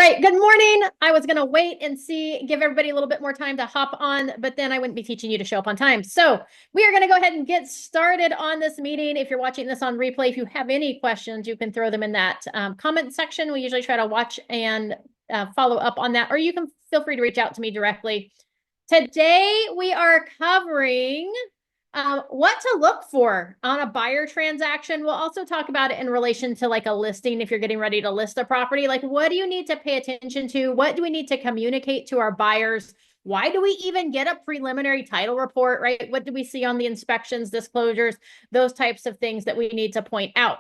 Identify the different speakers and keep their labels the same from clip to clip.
Speaker 1: right, good morning. I was going to wait and give everybody a little bit more time to hop on, but then I wouldn't be teaching you to show up on time. So we are going to go ahead and get started on this meeting. If you're watching this on replay, if you have any questions, you can throw them in that comment section. We usually try to watch and follow up on that, or you can feel free to reach out to me directly. Today, we are covering what to look for on a buyer transaction. We'll also talk about it in relation to like a listing. If you're getting ready to list a property, like what do you need to pay attention to? What do we need to communicate to our buyers? Why do we even get a preliminary title report, right? What do we see on the inspections, disclosures, those types of things that we need to point out?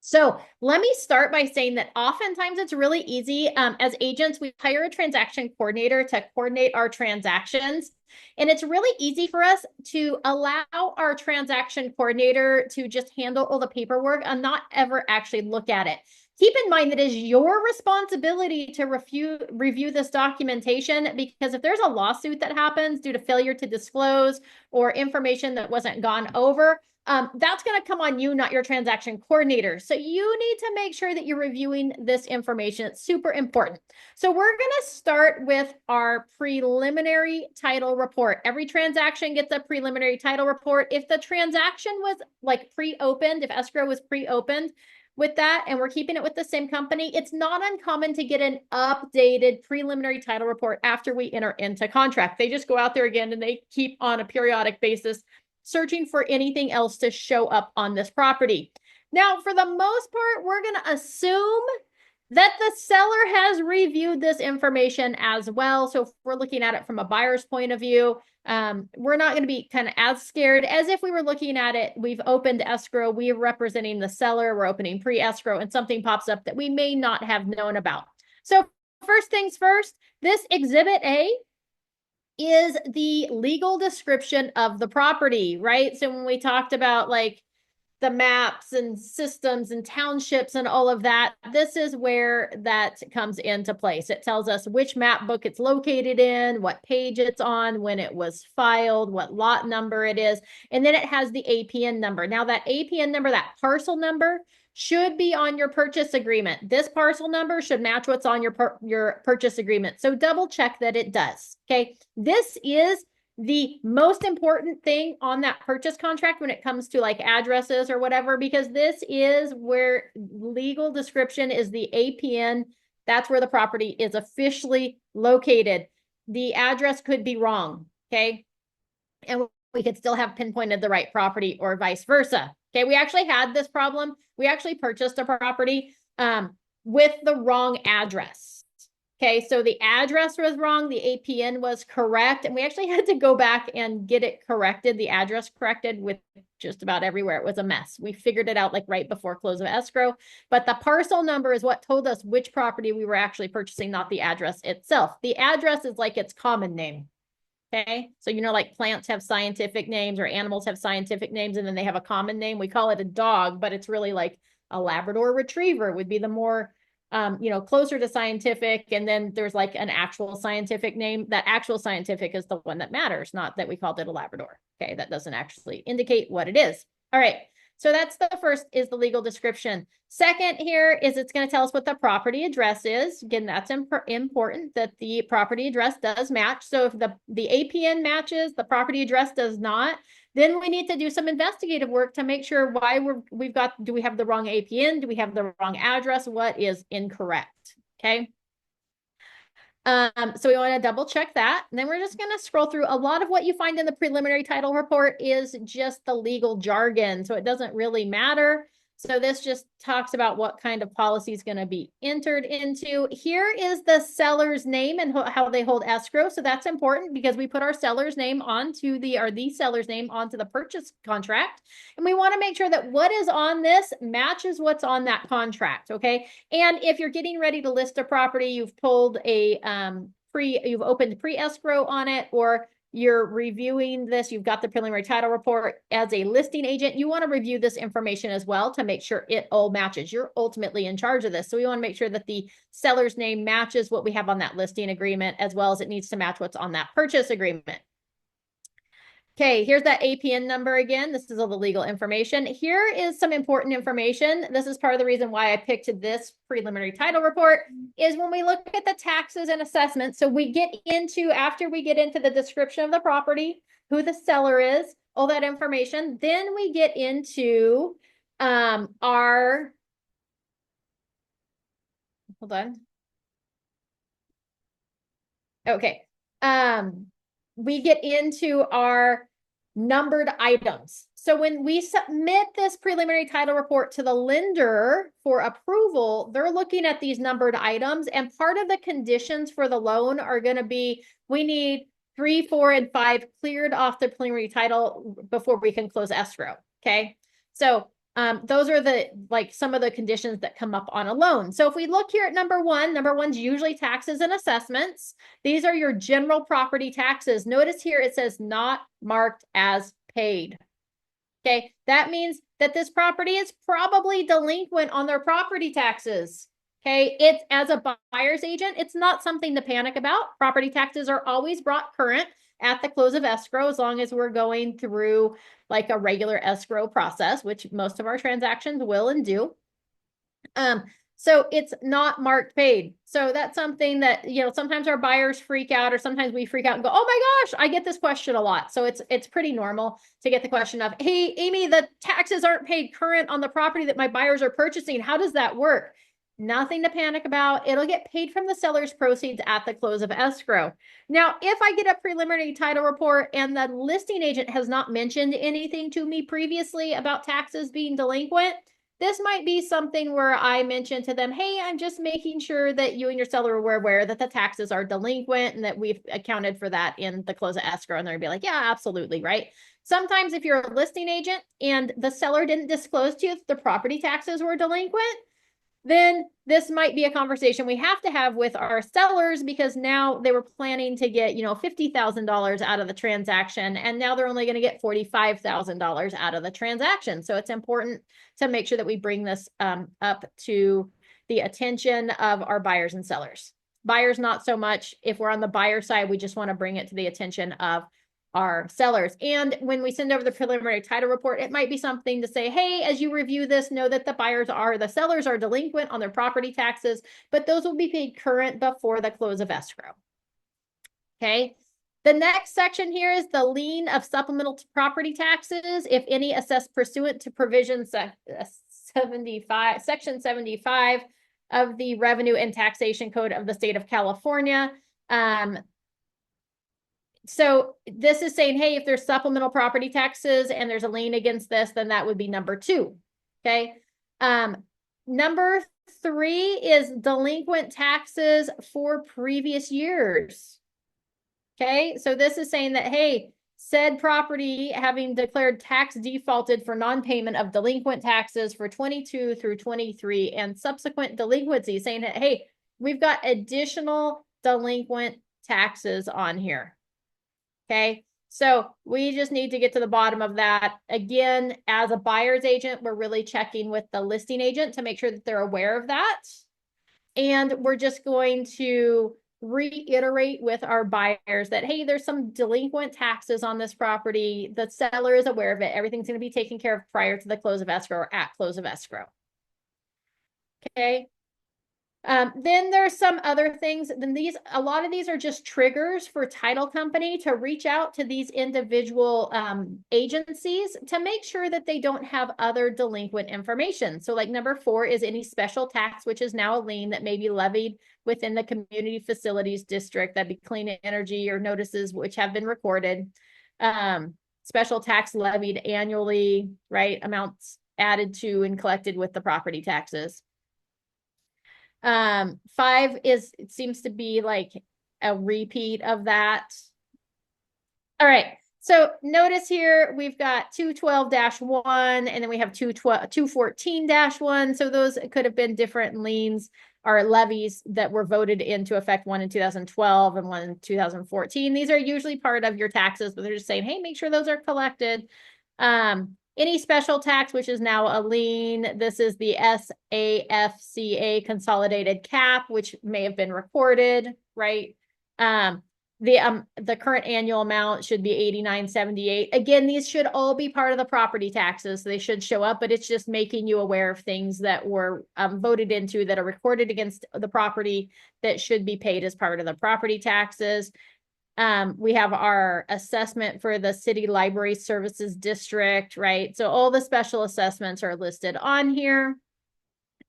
Speaker 1: So let me start by saying that oftentimes it's really easy. As agents, we hire a transaction coordinator to coordinate our transactions. And it's really easy for us to allow our transaction coordinator to just handle all the paperwork and not ever actually look at it. Keep in mind that it is your responsibility to review this documentation, because if there's a lawsuit that happens due to failure to disclose or information that wasn't gone over, that's going to come on you, not your transaction coordinator. So you need to make sure that you're reviewing this information. It's super important. So we're going to start with our preliminary title report. Every transaction gets a preliminary title report. If the transaction was like pre-opened, if escrow was pre-opened with that, and we're keeping it with the same company, it's not uncommon to get an updated preliminary title report after we enter into contract. They just go out there again and they keep on a periodic basis searching for anything else to show up on this property. Now, for the most part, we're going to assume that the seller has reviewed this information as well. So if we're looking at it from a buyer's point of view, we're not going to be kind of as scared as if we were looking at it. We've opened escrow, we're representing the seller, we're opening pre-escrow, and something pops up that we may not have known about. So first things first, this Exhibit A is the legal description of the property, right? So when we talked about like the maps and systems and townships and all of that, this is where that comes into place. It tells us which map book it's located in, what page it's on, when it was filed, what lot number it is, and then it has the APN number. Now that APN number, that parcel number, should be on your purchase agreement. This parcel number should match what's on your purchase agreement. So double check that it does. Okay. This is the most important thing on that purchase contract when it comes to like addresses or whatever, because this is where legal description is the APN. That's where the property is officially located. The address could be wrong. Okay. And we could still have pinpointed the right property or vice versa. Okay, we actually had this problem. We actually purchased a property with the wrong address. Okay, so the address was wrong, the APN was correct, and we actually had to go back and get it corrected, the address corrected with just about everywhere. It was a mess. We figured it out like right before close of escrow, but the parcel number is what told us which property we were actually purchasing, not the address itself. The address is like its common name. Okay, so you know, like plants have scientific names or animals have scientific names, and then they have a common name. We call it a dog, but it's really like a Labrador Retriever would be the more, closer to scientific. And then there's like an actual scientific name. That actual scientific is the one that matters, not that we called it a Labrador. Okay, that doesn't actually indicate what it is. All right. So that's the first, is the legal description. Second here is it's going to tell us what the property address is. Again, that's important that the property address does match. So if the APN matches, the property address does not, then we need to do some investigative work to make sure why do we have the wrong APN? Do we have the wrong address? What is incorrect? Okay. So we want to double check that. And then we're just going to scroll through. A lot of what you find in the preliminary title report is just the legal jargon. So it doesn't really matter. So this just talks about what kind of policy is going to be entered into. Here is the seller's name and how they hold escrow. So that's important because we put our seller's name onto the seller's name onto the purchase contract. And we want to make sure that what is on this matches what's on that contract. Okay. And if you're getting ready to list a property, you've pulled a you've opened pre-escrow on it, or you're reviewing this, you've got the preliminary title report as a listing agent, you want to review this information as well to make sure it all matches. You're ultimately in charge of this. So we want to make sure that the seller's name matches what we have on that listing agreement, as well as it needs to match what's on that purchase agreement. Okay, here's that APN number again. This is all the legal information. Here is some important information. This is part of the reason why I picked this preliminary title report is when we look at the taxes and assessments. So we get into, after we get into the description of the property, who the seller is, all that information, then we get into our, hold on. Okay. We get into our numbered items. So when we submit this preliminary title report to the lender for approval, they're looking at these numbered items, and part of the conditions for the loan are going to be, we need 3, 4, and 5 cleared off the preliminary title before we can close escrow. Okay. So those are the, like, some of the conditions that come up on a loan. So if we look here at number one's usually taxes and assessments. These are your general property taxes. Notice here it says not marked as paid. Okay, that means that this property is probably delinquent on their property taxes. Okay, it's, as a buyer's agent, it's not something to panic about. Property taxes are always brought current at the close of escrow, as long as we're going through like a regular escrow process, which most of our transactions will and do. So it's not marked paid. So that's something that, you know, sometimes our buyers freak out, or sometimes we freak out and go, oh my gosh, I get this question a lot. So it's pretty normal to get the question of, hey, Amy, the taxes aren't paid current on the property that my buyers are purchasing. How does that work? Nothing to panic about. It'll get paid from the seller's proceeds at the close of escrow. Now, if I get a preliminary title report and the listing agent has not mentioned anything to me previously about taxes being delinquent, this might be something where I mention to them, hey, I'm just making sure that you and your seller were aware that the taxes are delinquent and that we've accounted for that in the close of escrow. And they're gonna be like, yeah, absolutely, right? Sometimes if you're a listing agent and the seller didn't disclose to you if the property taxes were delinquent, then this might be a conversation we have to have with our sellers, because now they were planning to get, you know, $50,000 out of the transaction, and now they're only going to get $45,000 out of the transaction. So it's important to make sure that we bring this up to the attention of our buyers and sellers. Buyers, not so much. If we're on the buyer side, we just want to bring it to the attention of our sellers. And when we send over the preliminary title report, it might be something to say, hey, as you review this, know that the sellers are delinquent on their property taxes, but those will be paid current before the close of escrow. Okay. The next section here is the lien of supplemental property taxes, if any assessed pursuant to provision 75, section 75 of the Revenue and Taxation Code of the state of California. So this is saying, hey, if there's supplemental property taxes and there's a lien against this, then that would be number 2. Okay. Number 3 is delinquent taxes for previous years. Okay. So this is saying that, hey, said property having declared tax defaulted for non-payment of delinquent taxes for 22 through 23 and subsequent delinquencies, saying that, hey, we've got additional delinquent taxes on here. Okay, so we just need to get to the bottom of that. Again, as a buyer's agent, we're really checking with the listing agent to make sure that they're aware of that. And we're just going to reiterate with our buyers that, hey, there's some delinquent taxes on this property. The seller is aware of it. Everything's going to be taken care of prior to the close of escrow or at close of escrow. Okay. Then there's some other things. Then a lot of these are just triggers for title company to reach out to these individual agencies to make sure that they don't have other delinquent information. So like number 4 is any special tax, which is now a lien that may be levied within the community facilities district. That'd be clean energy or notices which have been recorded. Special tax levied annually, right? Amounts added to and collected with the property taxes. 5 is, it seems to be like a repeat of that. All right. So notice here, we've got 212-1 and then we have 214-1. So those could have been different liens or levies that were voted into effect, one in 2012 and one in 2014. These are usually part of your taxes, but they're just saying, hey, make sure those are collected. Any special tax, which is now a lien. This is the SAFCA consolidated cap, which may have been recorded, right? The current annual amount should be 8978. Again, these should all be part of the property taxes. So they should show up, but it's just making you aware of things that were voted into that are recorded against the property that should be paid as part of the property taxes. We have our assessment for the city library services district, right? So all the special assessments are listed on here.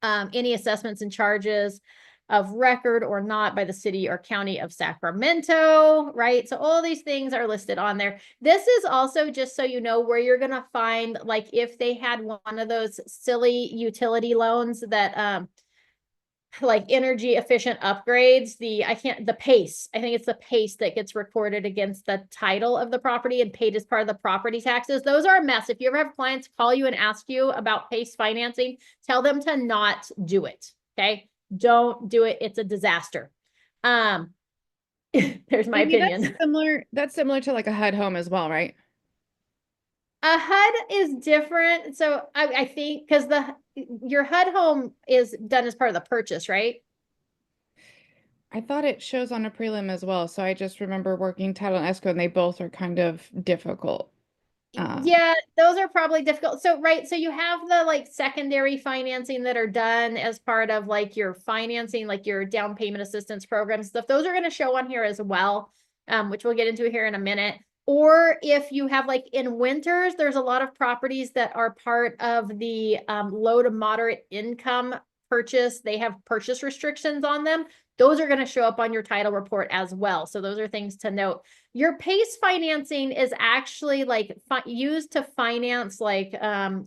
Speaker 1: Any assessments and charges of record or not by the city or county of Sacramento, right? So all these things are listed on there. This is also just so you know where you're going to find, like if they had one of those silly utility loans that, like energy efficient upgrades, the PACE, I think it's the PACE that gets recorded against the title of the property and paid as part of the property taxes. Those are a mess. If you ever have clients call you and ask you about PACE financing, tell them to not do it. Okay. Don't do it. It's a disaster. There's my opinion.
Speaker 2: That's similar to like a HUD home as well, right?
Speaker 1: A HUD is different. So I think because your HUD home is done as part of the purchase, right?
Speaker 2: I thought it shows on a prelim as well. So I just remember working title and escrow and they both are kind of difficult.
Speaker 1: Yeah, those are probably difficult. So, right. So you have the like secondary financing that are done as part of like your financing, like your down payment assistance program stuff. Those are going to show on here as well, which we'll get into here in a minute. Or if you have like in winters, there's a lot of properties that are part of the low to moderate income purchase. They have purchase restrictions on them. Those are going to show up on your title report as well. So those are things to note. Your PACE financing is actually like used to finance like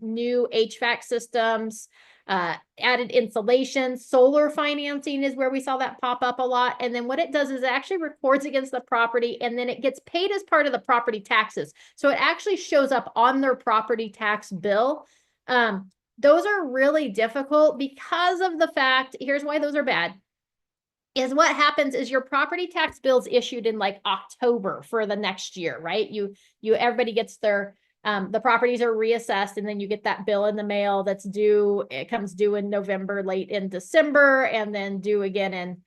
Speaker 1: new HVAC systems, added insulation. Solar financing is where we saw that pop up a lot. And then what it does is it actually records against the property and then it gets paid as part of the property taxes. So it actually shows up on their property tax bill. Those are really difficult because of the fact, here's why those are bad. Is what happens is your property tax bills issued in like October for the next year, right? Everybody gets their, the properties are reassessed and then you get that bill in the mail that's due. It comes due in November, late in December, and then due again in,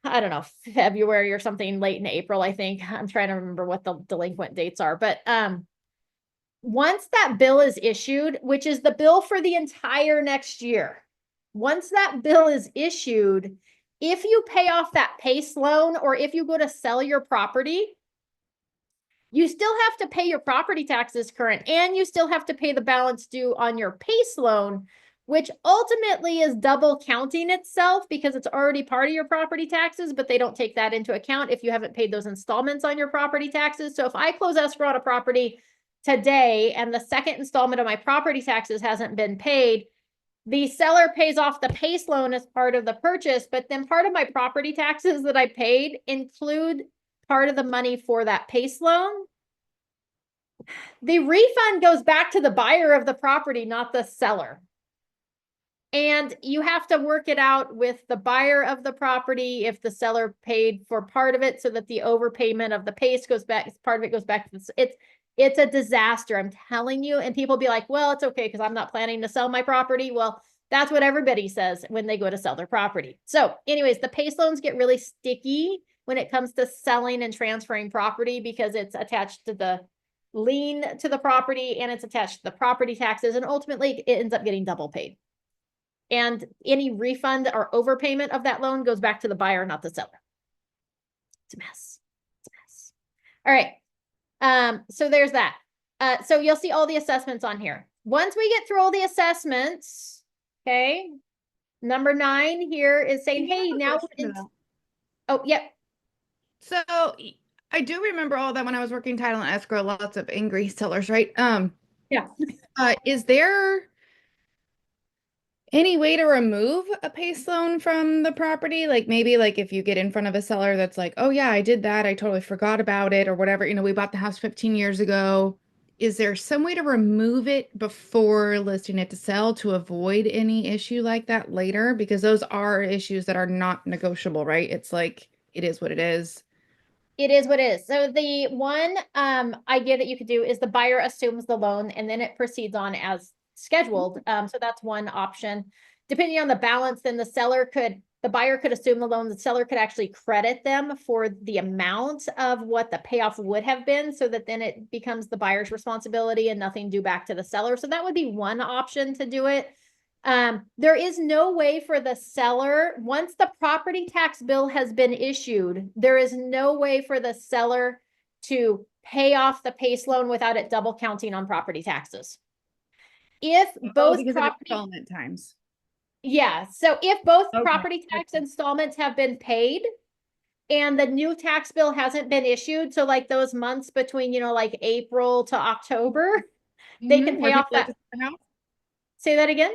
Speaker 1: I don't know, February or something late in April, I think. I'm trying to remember what the delinquent dates are, but, once that bill is issued, which is the bill for the entire next year, once that bill is issued, if you pay off that PACE loan or if you go to sell your property, you still have to pay your property taxes current and you still have to pay the balance due on your PACE loan, which ultimately is double counting itself because it's already part of your property taxes, but they don't take that into account if you haven't paid those installments on your property taxes. So if I close escrow on a property today and the second installment of my property taxes hasn't been paid, the seller pays off the PACE loan as part of the purchase, but then part of my property taxes that I paid include part of the money for that PACE loan. The refund goes back to the buyer of the property, not the seller. And you have to work it out with the buyer of the property if the seller paid for part of it so that the overpayment of the PACE goes back, part of it goes back to it's a disaster, I'm telling you. And people be like, well, it's okay because I'm not planning to sell my property. Well, that's what everybody says when they go to sell their property. So anyways, the PACE loans get really sticky when it comes to selling and transferring property because it's attached to the lien to the property and it's attached to the property taxes. And ultimately it ends up getting double paid. And any refund or overpayment of that loan goes back to the buyer, not the seller. It's a mess. It's a mess. All right. So there's that. So you'll see all the assessments on here. Once we get through all the assessments, okay, number 9 here is saying, hey, now, oh, yep.
Speaker 2: So I do remember all that when I was working title and escrow, lots of angry sellers, right?
Speaker 1: Yeah.
Speaker 2: Is there any way to remove a PACE loan from the property? Like maybe like if you get in front of a seller that's like, oh yeah, I did that. I totally forgot about it or whatever. You know, we bought the house 15 years ago. Is there some way to remove it before listing it to sell to avoid any issue like that later? Because those are issues that are not negotiable, right? It's like, it is what it is.
Speaker 1: It is what it is. So the one idea that you could do is the buyer assumes the loan and then it proceeds on as scheduled. So that's one option. Depending on the balance, then the seller could the buyer could assume the loan, the seller could actually credit them for the amount of what the payoff would have been, so that then it becomes the buyer's responsibility and nothing due back to the seller. So that would be one option to do it. There is no way for the seller, once the property tax bill has been issued, there is no way for the seller to pay off the PACE loan without it double counting on property taxes. If both
Speaker 2: because of
Speaker 1: property,
Speaker 2: installment times.
Speaker 1: yeah, so if both
Speaker 2: Okay,
Speaker 1: property tax
Speaker 2: okay.
Speaker 1: installments have been paid and the new tax bill hasn't been issued, so like those months between, like April to October, they can
Speaker 2: Where
Speaker 1: pay off
Speaker 2: people like
Speaker 1: that.
Speaker 2: to sell their house?
Speaker 1: Say that again?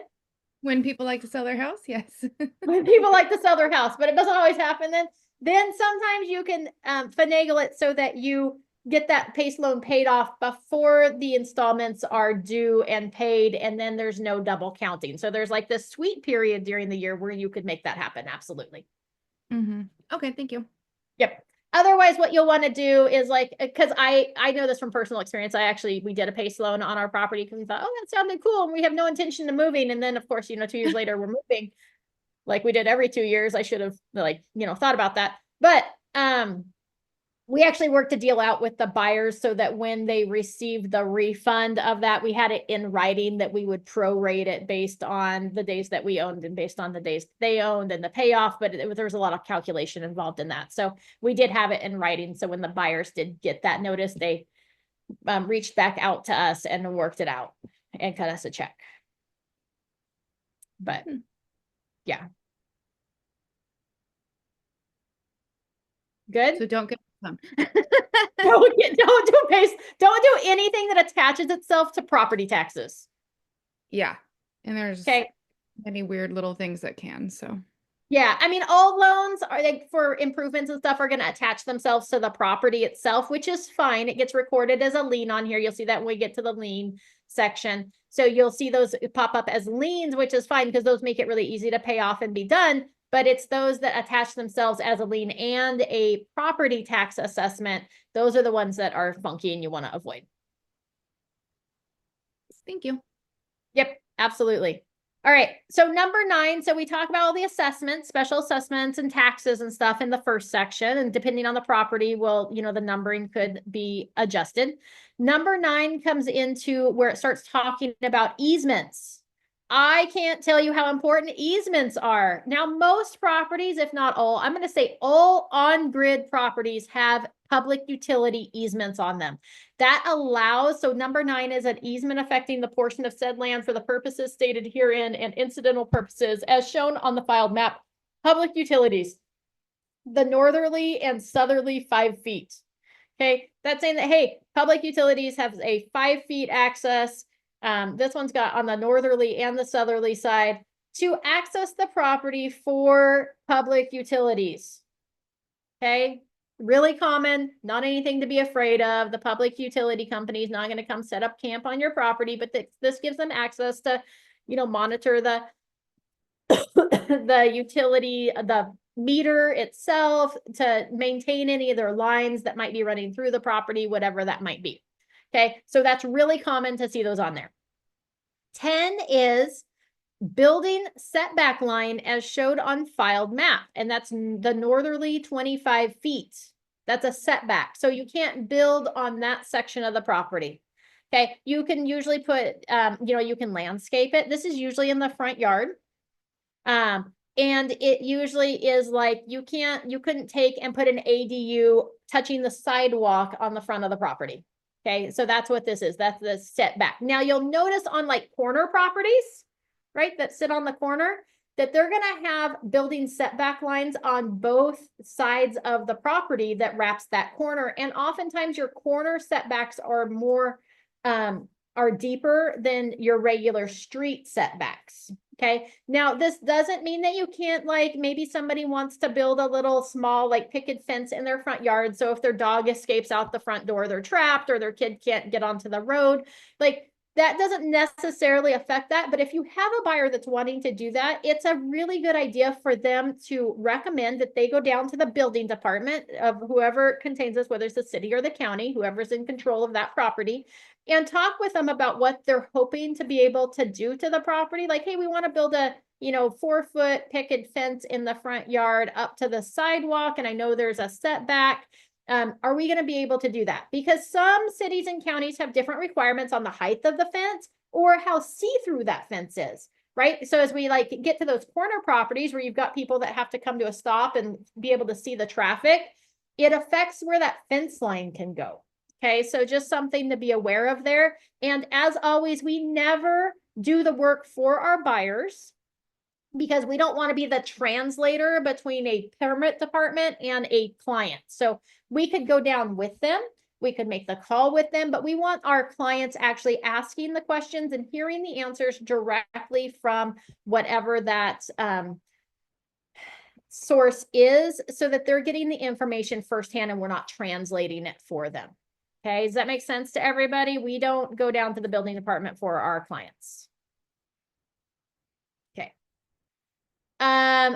Speaker 2: When people like to sell their house, yes.
Speaker 1: When people like to sell their house, but it doesn't always happen then sometimes you can finagle it so that you get that PACE loan paid off before the installments are due and paid, and then there's no double counting. So there's like this sweet period during the year where you could make that happen. Absolutely.
Speaker 2: Okay, thank you.
Speaker 1: Yep. Otherwise, what you'll want to do is like, because I know this from personal experience. We did a PACE loan on our property because we thought, oh, that sounded cool, and we have no intention of moving. And then, of course, 2 years later, we're moving like we did every 2 years. I should have thought about that. But we actually worked a deal out with the buyers so that when they received the refund of that, we had it in writing that we would prorate it based on the days that we owned and based on the days they owned and the payoff. But there was a lot of calculation involved in that. So we did have it in writing. So when the buyers did get that notice, they reached back out to us and worked it out and cut us a check. But yeah. Good.
Speaker 2: So don't get some.
Speaker 1: Don't do PACE. Don't do anything that attaches itself to property taxes.
Speaker 2: Yeah. And there's
Speaker 1: Okay.
Speaker 2: many weird little things that can, so.
Speaker 1: Yeah, I mean, all loans are like for improvements and stuff are going to attach themselves to the property itself, which is fine. It gets recorded as a lien on here. You'll see that when we get to the lien section. So you'll see those pop up as liens, which is fine because those make it really easy to pay off and be done. But it's those that attach themselves as a lien and a property tax assessment. Those are the ones that are funky and you want to avoid.
Speaker 2: Thank you.
Speaker 1: Yep, absolutely. All right. So number 9. So we talk about all the assessments, special assessments and taxes and stuff in the first section. And depending on the property, well, the numbering could be adjusted. Number 9 comes into where it starts talking about easements. I can't tell you how important easements are. Now, most properties, if not all, I'm going to say all on-grid properties have public utility easements on them. That allows, so number 9 is an easement affecting the portion of said land for the purposes stated herein and incidental purposes as shown on the filed map. Public utilities, the northerly and southerly 5 feet. Okay, that's saying that, hey, public utilities have a 5 feet access. This one's got on the northerly and the southerly side to access the property for public utilities. Okay, really common, not anything to be afraid of. The public utility company is not going to come set up camp on your property, but this gives them access to, monitor the the utility, the meter itself, to maintain any of their lines that might be running through the property, whatever that might be. Okay, so that's really common to see those on there. 10 is building setback line as showed on filed map, and that's the northerly 25 feet. That's a setback, so you can't build on that section of the property. Okay, you can usually put, you can landscape it. This is usually in the front yard. And it usually is like, you couldn't take and put an ADU touching the sidewalk on the front of the property. Okay, so that's what this is. That's the setback. Now you'll notice on like corner properties, right, that sit on the corner, that they're going to have building setback lines on both sides of the property that wraps that corner. And oftentimes your corner setbacks are more, are deeper than your regular street setbacks. Okay, now this doesn't mean that you can't, like, maybe somebody wants to build a little small, like, picket fence in their front yard. So if their dog escapes out the front door, they're trapped, or their kid can't get onto the road. Like, that doesn't necessarily affect that. But if you have a buyer that's wanting to do that, it's a really good idea for them to recommend that they go down to the building department of whoever contains this, whether it's the city or the county, whoever's in control of that property, and talk with them about what they're hoping to be able to do to the property. Like, hey, we want to build a 4-foot picket fence in the front yard up to the sidewalk, and I know there's a setback. Are we going to be able to do that? Because some cities and counties have different requirements on the height of the fence or how see-through that fence is, right? So as we get to those corner properties where you've got people that have to come to a stop and be able to see the traffic, it affects where that fence line can go. Okay, so just something to be aware of there. And as always, we never do the work for our buyers because we don't want to be the translator between a permit department and a client. So we could go down with them, we could make the call with them, but we want our clients actually asking the questions and hearing the answers directly from whatever that source is, so that they're getting the information firsthand and we're not translating it for them. Okay, does that make sense to everybody? We don't go down to the building department for our clients. Okay.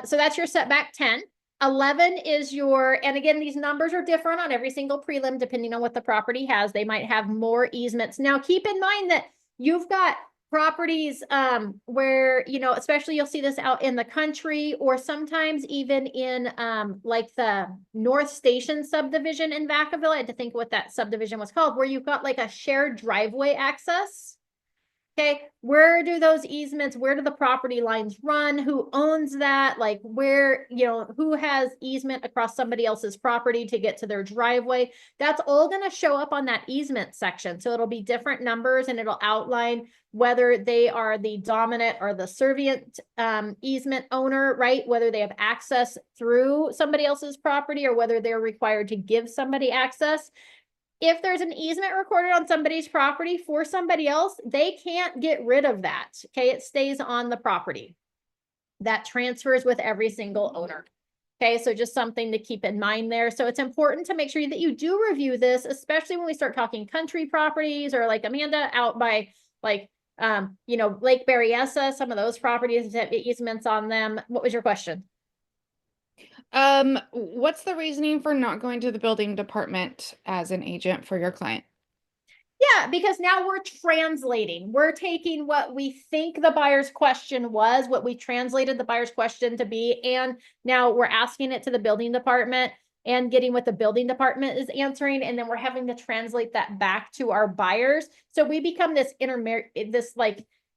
Speaker 1: So that's your setback 10. 11 is your, and again, these numbers are different on every single prelim, depending on what the property has. They might have more easements. Now, keep in mind that you've got properties where, especially you'll see this out in the country, or sometimes even in like the North Station subdivision in Vacaville. I had to think what that subdivision was called, where you've got like a shared driveway access. Okay, where do those easements, where do the property lines run? Who owns that? Like where, who has easement across somebody else's property to get to their driveway? That's all going to show up on that easement section. So it'll be different numbers and it'll outline whether they are the dominant or the servient easement owner, right? Whether they have access through somebody else's property or whether they're required to give somebody access. If there's an easement recorded on somebody's property for somebody else, they can't get rid of that. Okay, it stays on the property. That transfers with every single owner. Okay, so just something to keep in mind there. So it's important to make sure that you do review this, especially when we start talking country properties, or like Amanda out by like, Lake Berryessa, some of those properties have easements on them. What was your question?
Speaker 2: What's the reasoning for not going to the building department as an agent for your client?
Speaker 1: Yeah, because now we're translating. We're taking what we think the buyer's question was, what we translated the buyer's question to be, and now we're asking it to the building department and getting what the building department is answering, and then we're having to translate that back to our buyers. So we become this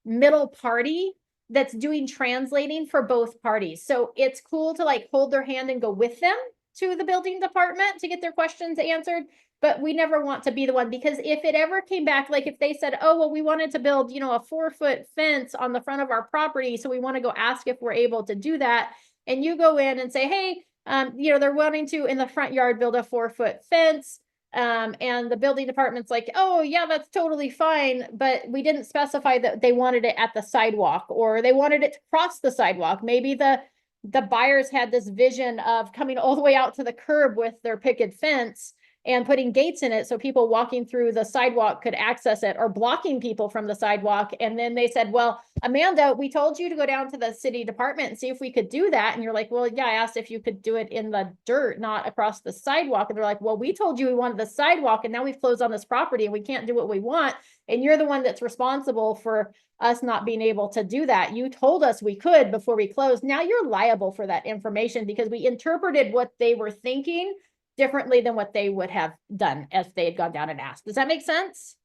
Speaker 1: middle party that's doing translating for both parties. So it's cool to hold their hand and go with them to the building department to get their questions answered. But we never want to be the one, because if it ever came back, like if they said, oh, well, we wanted to build, a 4-foot fence on the front of our property, so we want to go ask if we're able to do that. And you go in and say, hey, they're wanting to in the front yard build a 4-foot fence. And the building department's like, oh yeah, that's totally fine. But we didn't specify that they wanted it at the sidewalk, or they wanted it to cross the sidewalk. Maybe the buyers had this vision of coming all the way out to the curb with their picket fence and putting gates in it so people walking through the sidewalk could access it, or blocking people from the sidewalk. And then they said, well, Amanda, we told you to go down to the city department and see if we could do that. And you're like, well, yeah, I asked if you could do it in the dirt, not across the sidewalk. And they're like, well, we told you we wanted the sidewalk, and now we've closed on this property and we can't do what we want. And you're the one that's responsible for us not being able to do that. You told us we could before we closed. Now you're liable for that information because we interpreted what they were thinking differently than what they would have done if they had gone down and asked. Does that make sense?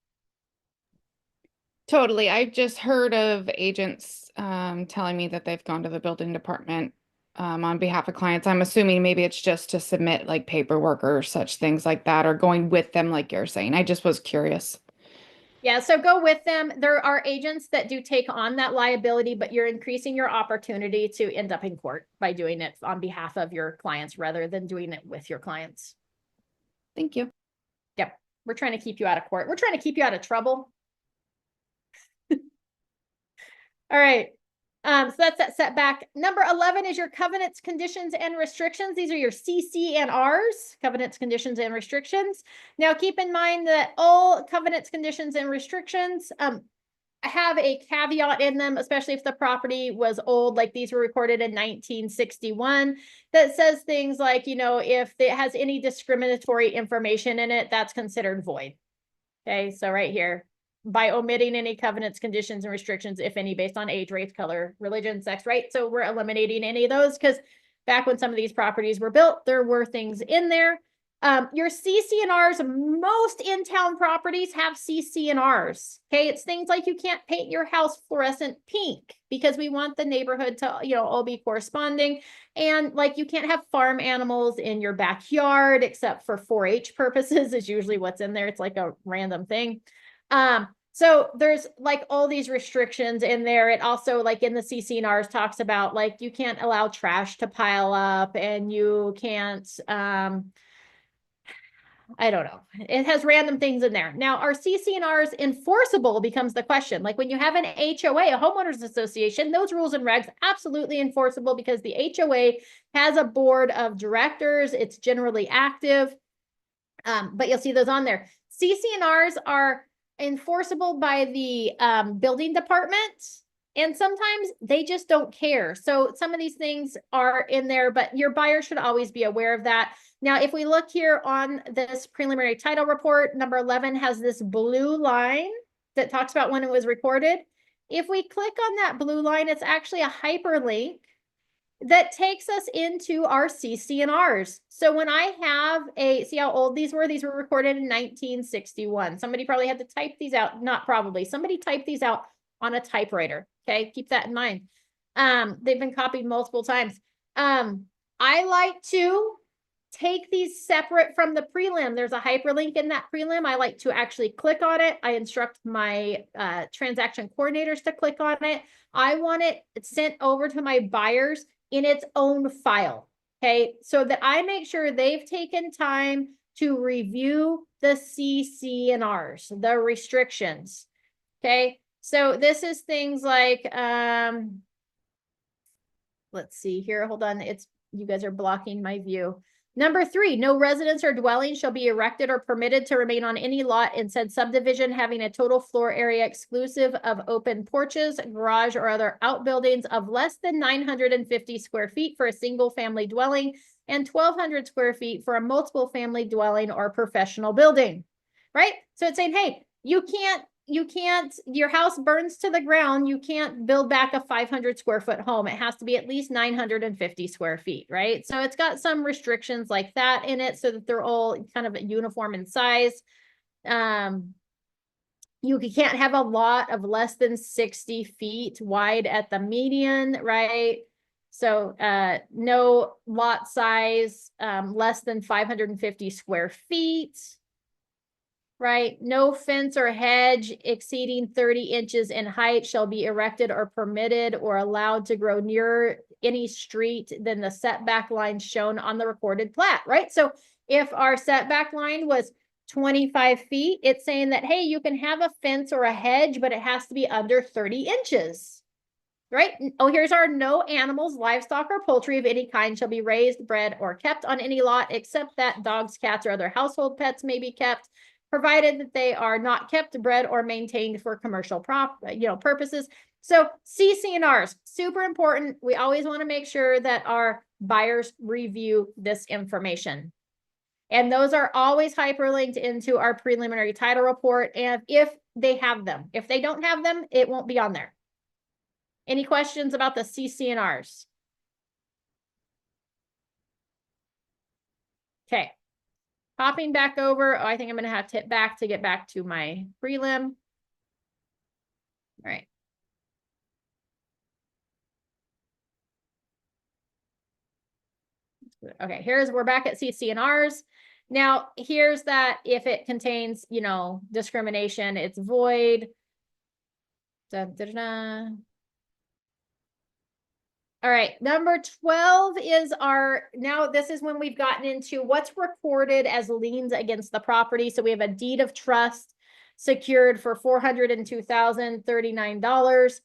Speaker 2: Totally. I've just heard of agents telling me that they've gone to the building department on behalf of clients. I'm assuming maybe it's just to submit like paperwork or such things like that, or going with them like you're saying. I just was curious.
Speaker 1: Yeah, so go with them. There are agents that do take on that liability, but you're increasing your opportunity to end up in court by doing it on behalf of your clients rather than doing it with your clients.
Speaker 2: Thank you.
Speaker 1: Yep. We're trying to keep you out of court. We're trying to keep you out of trouble. All right. So that's that setback. Number 11 is your covenants, conditions, and restrictions. These are your CC and Rs, covenants, conditions, and restrictions. Now, keep in mind that all covenants, conditions, and restrictions have a caveat in them, especially if the property was old, like these were recorded in 1961, that says things like, if it has any discriminatory information in it, that's considered void. Okay, so right here, by omitting any covenants, conditions, and restrictions, if any, based on age, race, color, religion, sex, right? So we're eliminating any of those because back when some of these properties were built, there were things in there. Your CC&Rs, most in-town properties have CC&Rs. Okay, it's things like you can't paint your house fluorescent pink because we want the neighborhood to, all be corresponding. And like you can't have farm animals in your backyard except for 4-H purposes is usually what's in there. It's like a random thing. So there's like all these restrictions in there. It also, like in the CC&Rs, talks about like you can't allow trash to pile up, and you can't I don't know. It has random things in there. Now, are CC&Rs enforceable becomes the question. Like when you have an HOA, a homeowners association, those rules and regs absolutely enforceable because the HOA has a board of directors. It's generally active, but you'll see those on there. CC&Rs are enforceable by the building department, and sometimes they just don't care. So some of these things are in there, but your buyer should always be aware of that. Now, if we look here on this preliminary title report, number 11 has this blue line that talks about when it was recorded. If we click on that blue line, it's actually a hyperlink that takes us into our CC&Rs. So when I have see how old these were? These were recorded in 1961. Somebody probably had to type these out. Not probably. Somebody typed these out on a typewriter. Okay, keep that in mind. They've been copied multiple times. I like to take these separate from the prelim. There's a hyperlink in that prelim. I like to actually click on it. I instruct my transaction coordinators to click on it. I want it sent over to my buyers in its own file, okay? So that I make sure they've taken time to review the CC&Rs, the restrictions, okay? So this is things like, let's see here, hold on, you guys are blocking my view. Number 3, no residence or dwelling shall be erected or permitted to remain on any lot in said subdivision having a total floor area exclusive of open porches, garage, or other outbuildings of less than 950 square feet for a single family dwelling and 1,200 square feet for a multiple family dwelling or professional building, right? So it's saying, hey, you can't, your house burns to the ground, you can't build back a 500 square foot home. It has to be at least 950 square feet, right? So it's got some restrictions like that in it so that they're all kind of uniform in size. You can't have a lot of less than 60 feet wide at the median, right? So no lot size less than 550 square feet. Right? No fence or hedge exceeding 30 inches in height shall be erected or permitted or allowed to grow nearer any street than the setback line shown on the recorded plat, right? So if our setback line was 25 feet, it's saying that, hey, you can have a fence or a hedge, but it has to be under 30 inches, right? Oh, here's our no animals, livestock, or poultry of any kind shall be raised, bred, or kept on any lot, except that dogs, cats, or other household pets may be kept, provided that they are not kept, bred, or maintained for commercial purposes. So CC&Rs, super important. We always want to make sure that our buyers review this information. And those are always hyperlinked into our preliminary title report. And if they have them, if they don't have them, it won't be on there. Any questions about the CC&Rs? Okay. Hopping back over, I think I'm going to have to hit back to get back to my prelim. All right. Okay, we're back at CC&Rs. Now, here's that if it contains, discrimination, it's void. Dun, dun, dun. All right, number 12 is now this is when we've gotten into what's recorded as liens against the property. So we have a deed of trust secured for $402,039.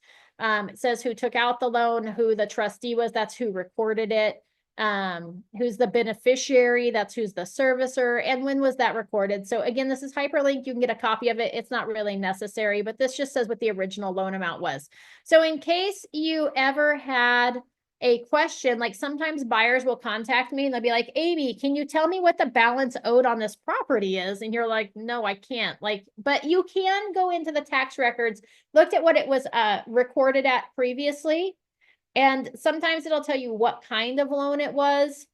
Speaker 1: It says who took out the loan, who the trustee was, that's who recorded it. Who's the beneficiary, that's who's the servicer, and when was that recorded. So again, this is hyperlinked. You can get a copy of it. It's not really necessary, but this just says what the original loan amount was. So in case you ever had a question, like sometimes buyers will contact me and they'll be like, Amy, can you tell me what the balance owed on this property is? And you're like, no, I can't. Like, but you can go into the tax records, looked at what it was recorded at previously. And sometimes it'll tell you what kind of loan it was.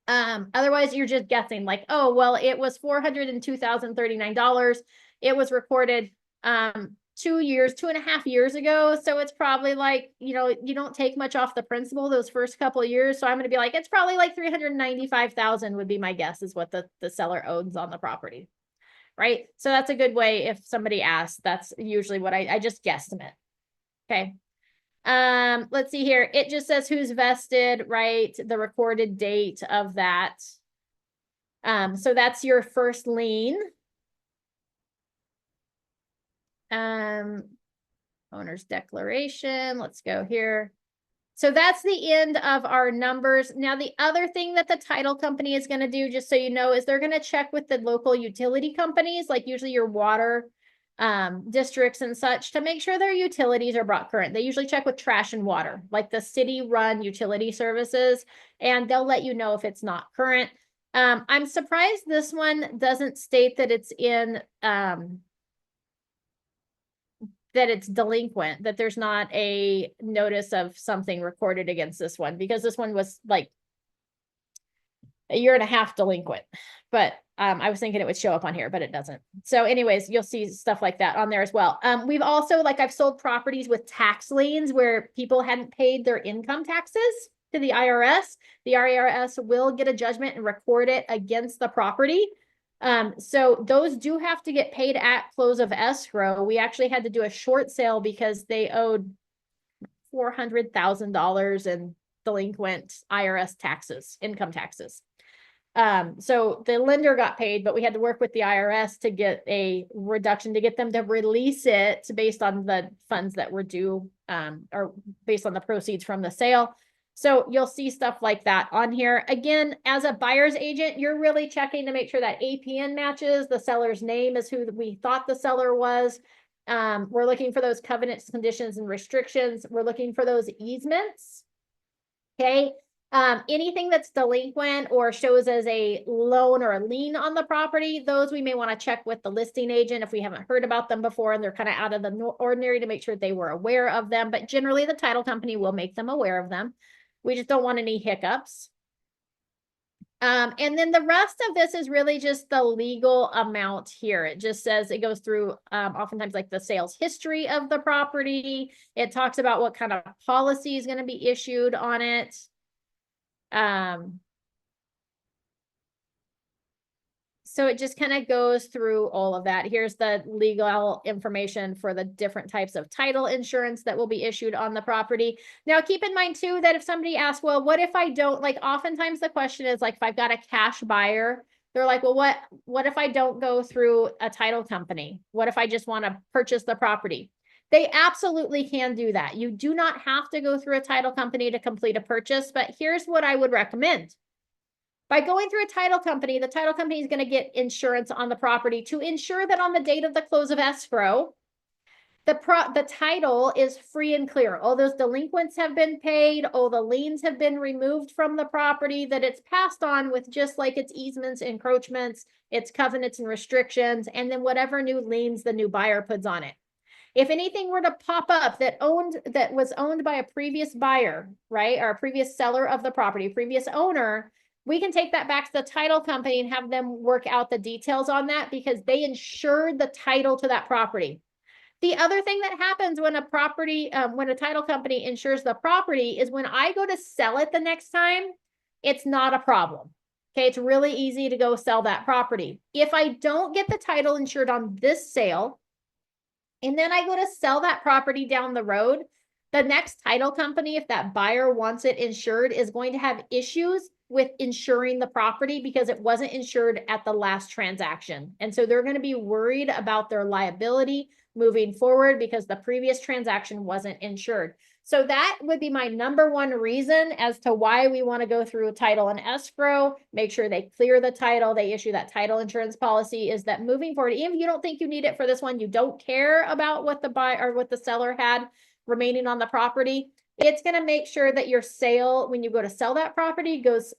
Speaker 1: Otherwise you're just guessing like, oh, well, it was $402,039. It was recorded 2.5 years ago. So it's probably like, you know, you don't take much off the principal those first couple of years. So I'm going to be like, it's probably like 395,000 would be my guess is what the seller owns on the property. Right. So that's a good way. If somebody asks, that's usually what I just guesstimate. Okay. Let's see here. It just says who's vested, right? The recorded date of that. So that's your first lien. Owner's declaration. Let's go here. So that's the end of our numbers. Now, the other thing that the title company is going to do, just so you know, is they're going to check with the local utility companies, like usually your water districts and such, to make sure their utilities are brought current. They usually check with trash and water, like the city-run utility services, and they'll let you know if it's not current. I'm surprised this one doesn't state that it's in that it's delinquent, that there's not a notice of something recorded against this one, because this one was like 1.5 years delinquent. But I was thinking it would show up on here, but it doesn't. So anyways, you'll see stuff like that on there as well. We've also, like, I've sold properties with tax liens where people hadn't paid their income taxes to the IRS. The IRS will get a judgment and record it against the property. So those do have to get paid at close of escrow. We actually had to do a short sale because they owed $400,000 in delinquent IRS taxes, income taxes. So the lender got paid, but we had to work with the IRS to get a reduction, to get them to release it based on the funds that were due, or based on the proceeds from the sale. So you'll see stuff like that on here. Again, as a buyer's agent, you're really checking to make sure that APN matches. The seller's name is who we thought the seller was. We're looking for those covenants, conditions, and restrictions. We're looking for those easements. Okay. Anything that's delinquent or shows as a loan or a lien on the property, those we may want to check with the listing agent if we haven't heard about them before and they're kind of out of the ordinary, to make sure they were aware of them. But generally the title company will make them aware of them. We just don't want any hiccups. And then the rest of this is really just the legal amount here. It just says, it goes through oftentimes like the sales history of the property. It talks about what kind of policy is going to be issued on it. So it just kind of goes through all of that. Here's the legal information for the different types of title insurance that will be issued on the property. Now, keep in mind too, that if somebody asks, well, what if I don't, like, oftentimes the question is like, if I've got a cash buyer, they're like, well, what if I don't go through a title company? What if I just want to purchase the property? They absolutely can do that. You do not have to go through a title company to complete a purchase, but here's what I would recommend. By going through a title company, the title company is going to get insurance on the property to ensure that on the date of the close of escrow, the title is free and clear. All those delinquents have been paid, all the liens have been removed from the property, that it's passed on with just like its easements, encroachments, its covenants and restrictions, and then whatever new liens the new buyer puts on it. If anything were to pop up that was owned by a previous buyer, right, or a previous seller of the property, previous owner, we can take that back to the title company and have them work out the details on that, because they insured the title to that property. The other thing that happens when a title company insures the property is when I go to sell it the next time, it's not a problem. Okay, it's really easy to go sell that property. If I don't get the title insured on this sale, and then I go to sell that property down the road, the next title company, if that buyer wants it insured, is going to have issues with insuring the property because it wasn't insured at the last transaction. And so they're going to be worried about their liability moving forward because the previous transaction wasn't insured. So that would be my number one reason as to why we want to go through a title and escrow, make sure they clear the title, they issue that title insurance policy, is that moving forward, even if you don't think you need it for this one, you don't care about what the buyer or what the seller had remaining on the property, it's going to make sure that your sale, when you go to sell that property, goes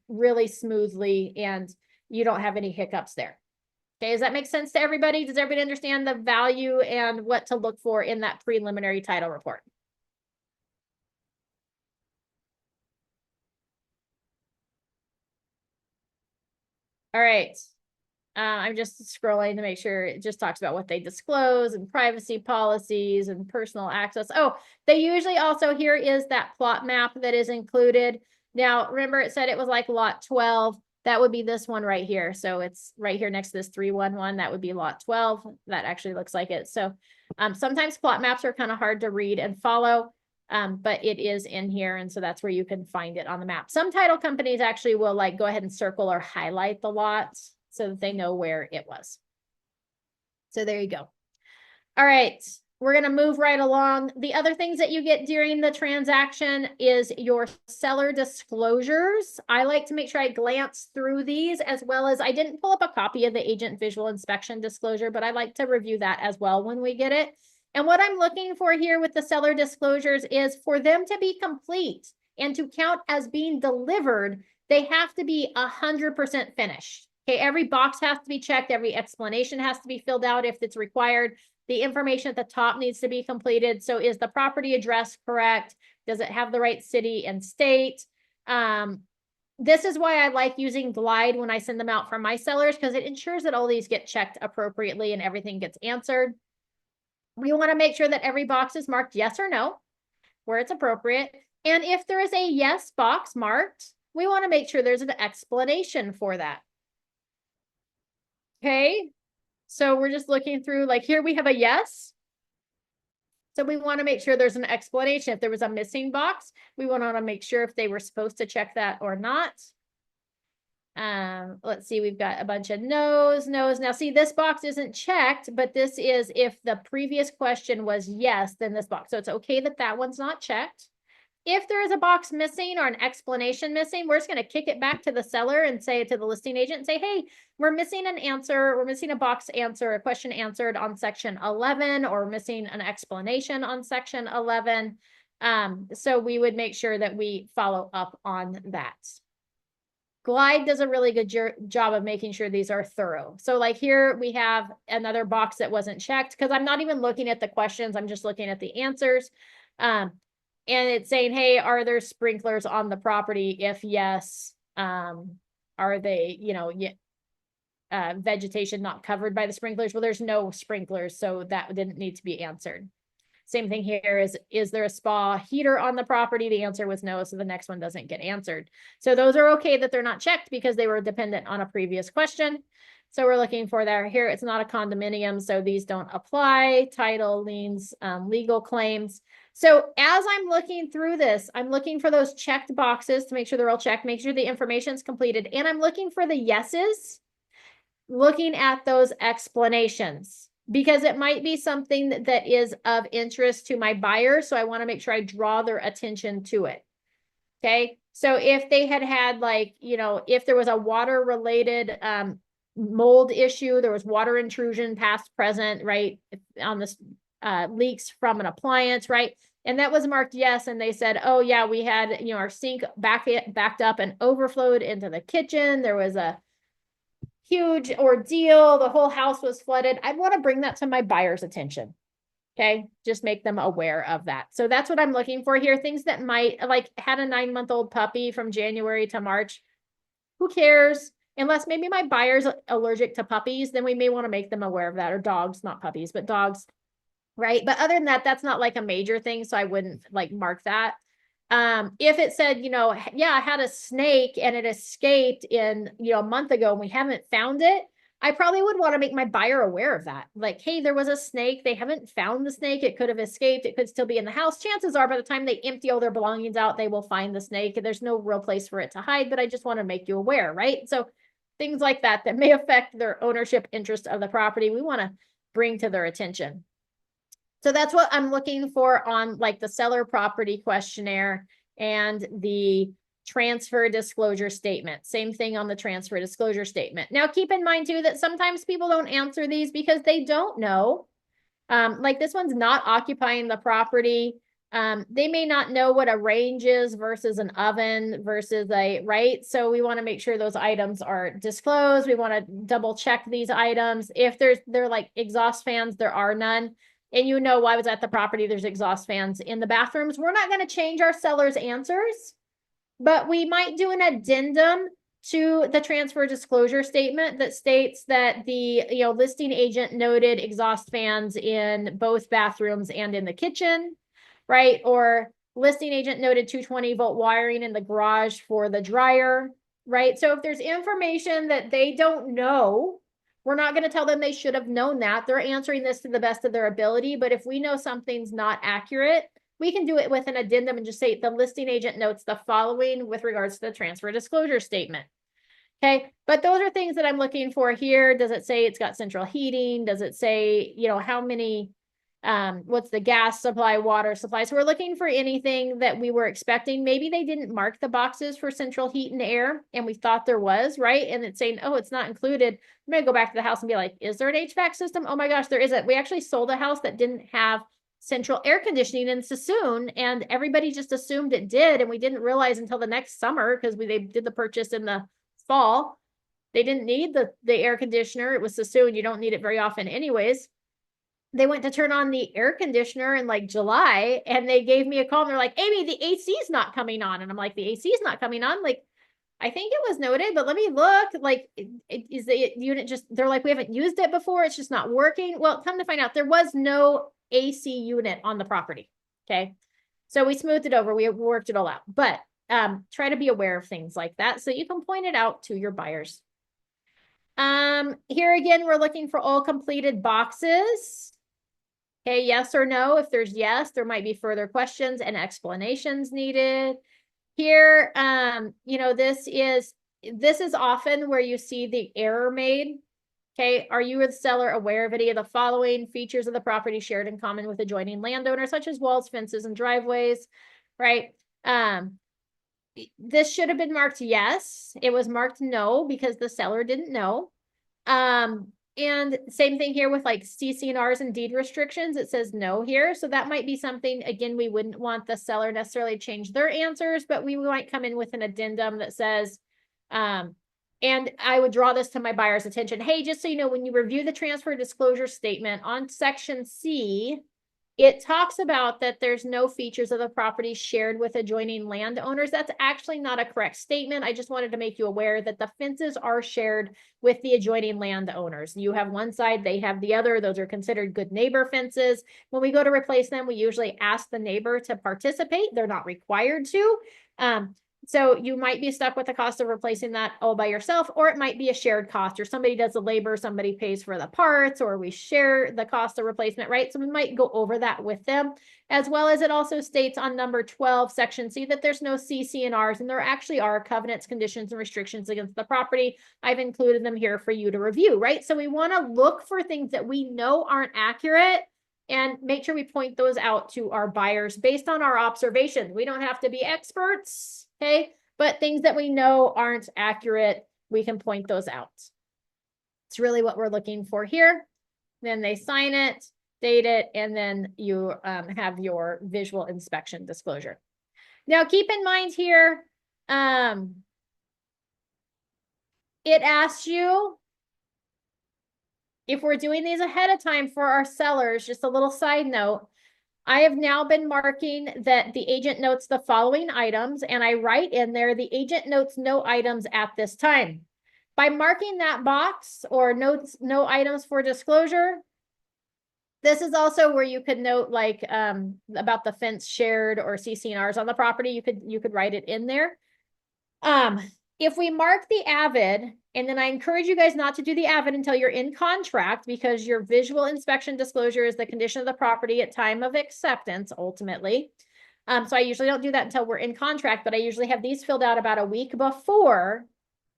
Speaker 1: really smoothly and you don't have any hiccups there. Okay, does that make sense to everybody? Does everybody understand the value and what to look for in that preliminary title report? All right. I'm just scrolling to make sure it just talks about what they disclose and privacy policies and personal access. Oh, they usually also, here is that plot map that is included. Now, remember it said it was like lot 12. That would be this one right here. So it's right here next to this 311. That would be lot 12. That actually looks like it. So sometimes plot maps are kind of hard to read and follow. But it is in here. And so that's where you can find it on the map. Some title companies actually will like go ahead and circle or highlight the lots so that they know where it was. So there you go. All right, we're going to move right along. The other things that you get during the transaction is your seller disclosures. I like to make sure I glance through these, as well as I didn't pull up a copy of the agent visual inspection disclosure, but I like to review that as well when we get it. And what I'm looking for here with the seller disclosures is for them to be complete and to count as being delivered, they have to be 100% finished. Okay, every box has to be checked, every explanation has to be filled out if it's required. The information at the top needs to be completed. So is the property address correct? Does it have the right city and state? This is why I like using Glide when I send them out from my sellers, because it ensures that all these get checked appropriately and everything gets answered. We want to make sure that every box is marked yes or no, where it's appropriate. And if there is a yes box marked, we want to make sure there's an explanation for that. Okay, so we're just looking through, like here we have a yes. So we want to make sure there's an explanation. If there was a missing box, we want to make sure if they were supposed to check that or not. Let's see, we've got a bunch of no's. Now see, this box isn't checked, but this is if the previous question was yes, then this box. So it's okay that that one's not checked. If there is a box missing or an explanation missing, we're just going to kick it back to the seller and say to the listing agent and say, hey, we're missing an answer. We're missing a box answer, a question answered on section 11, or missing an explanation on section 11. So we would make sure that we follow up on that. Glide does a really good job of making sure these are thorough. So like here we have another box that wasn't checked because I'm not even looking at the questions. I'm just looking at the answers. And it's saying, hey, are there sprinklers on the property? If yes, are they, vegetation not covered by the sprinklers? Well, there's no sprinklers, so that didn't need to be answered. Same thing here is there a spa heater on the property? The answer was no, so the next one doesn't get answered. So those are okay that they're not checked because they were dependent on a previous question. So we're looking for there. Here, it's not a condominium, so these don't apply. Title, liens, legal claims. So as I'm looking through this, I'm looking for those checked boxes to make sure they're all checked, make sure the information's completed, and I'm looking for the yeses, looking at those explanations, because it might be something that is of interest to my buyer. So I want to make sure I draw their attention to it. Okay. So if they had like, if there was a water related mold issue, there was water intrusion, past, present, right, on this leaks from an appliance, right? And that was marked yes. And they said, oh yeah, we had, our sink backed up and overflowed into the kitchen. There was a huge ordeal. The whole house was flooded. I'd want to bring that to my buyer's attention. Okay. Just make them aware of that. So that's what I'm looking for here. Things that might, like, had a 9-month-old puppy from January to March. Who cares? Unless maybe my buyer's allergic to puppies, then we may want to make them aware of that, or dogs, not puppies, but dogs. Right. But other than that, that's not like a major thing. So I wouldn't like mark that. If it said, yeah, I had a snake and it escaped in, a month ago and we haven't found it, I probably would want to make my buyer aware of that. Like, hey, there was a snake. They haven't found the snake. It could have escaped. It could still be in the house. Chances are by the time they empty all their belongings out, they will find the snake. There's no real place for it to hide, but I just want to make you aware, right? So things like that may affect their ownership interest of the property, we want to bring to their attention. So that's what I'm looking for on like the seller property questionnaire and the transfer disclosure statement. Same thing on the transfer disclosure statement. Now, keep in mind too, that sometimes people don't answer these because they don't know. Like this one's not occupying the property. They may not know what a range is versus an oven versus a, right? So we want to make sure those items are disclosed. We want to double check these items. If they're like exhaust fans, there are none. And you know, I was at the property, there's exhaust fans in the bathrooms. We're not going to change our seller's answers, but we might do an addendum to the transfer disclosure statement that states that the, listing agent noted exhaust fans in both bathrooms and in the kitchen, right? Or listing agent noted 220-volt wiring in the garage for the dryer, right? So if there's information that they don't know, we're not going to tell them they should have known that. They're answering this to the best of their ability. But if we know something's not accurate, we can do it with an addendum and just say the listing agent notes the following with regards to the transfer disclosure statement. Okay, but those are things that I'm looking for here. Does it say it's got central heating? Does it say, how many, what's the gas supply, water supply? So we're looking for anything that we were expecting. Maybe they didn't mark the boxes for central heat and air and we thought there was, right? And it's saying, oh, it's not included. I'm gonna go back to the house and be like, is there an HVAC system? Oh my gosh, there isn't. We actually sold a house that didn't have central air conditioning in Sassoon, and everybody just assumed it did. And we didn't realize until the next summer because they did the purchase in the fall. They didn't need the air conditioner. It was Sassoon. You don't need it very often anyways. They went to turn on the air conditioner in like July and they gave me a call and they're like, Amy, the AC is not coming on. And I'm like, the AC is not coming on. Like, I think it was noted, but let me look. Like, is the unit just, they're like, we haven't used it before. It's just not working. Well, come to find out, there was no AC unit on the property. Okay. So we smoothed it over. We worked it all out, but try to be aware of things like that so you can point it out to your buyers. Here again, we're looking for all completed boxes. Okay, yes or no. If there's yes, there might be further questions and explanations needed. Here, this is often where you see the error made. Okay, are you or the seller aware of any of the following features of the property shared in common with adjoining landowners, such as walls, fences, and driveways, right? This should have been marked yes. It was marked no because the seller didn't know. And same thing here with like CC&Rs and deed restrictions. It says no here. So that might be something, again, we wouldn't want the seller necessarily change their answers, but we might come in with an addendum that says, and I would draw this to my buyer's attention. Hey, just so you know, when you review the transfer disclosure statement on section C, it talks about that there's no features of the property shared with adjoining landowners. That's actually not a correct statement. I just wanted to make you aware that the fences are shared with the adjoining landowners. You have one side, they have the other. Those are considered good neighbor fences. When we go to replace them, we usually ask the neighbor to participate. They're not required to. So you might be stuck with the cost of replacing that all by yourself, or it might be a shared cost, or somebody does the labor, somebody pays for the parts, or we share the cost of replacement, right? So we might go over that with them, as well as it also states on number 12, section C, that there's no CC&Rs, and there actually are covenants, conditions, and restrictions against the property. I've included them here for you to review, right? So we want to look for things that we know aren't accurate and make sure we point those out to our buyers based on our observations. We don't have to be experts, okay? But things that we know aren't accurate, we can point those out. It's really what we're looking for here. Then they sign it, date it, and then you have your visual inspection disclosure. Now, keep in mind here, it asks you, if we're doing these ahead of time for our sellers, just a little side note, I have now been marking that the agent notes the following items, and I write in there, the agent notes no items at this time. By marking that box or notes no items for disclosure, this is also where you could note like about the fence shared or CC&Rs on the property. You could write it in there. If we mark the avid, and then I encourage you guys not to do the avid until you're in contract, because your visual inspection disclosure is the condition of the property at time of acceptance, ultimately. So I usually don't do that until we're in contract, but I usually have these filled out about a week before.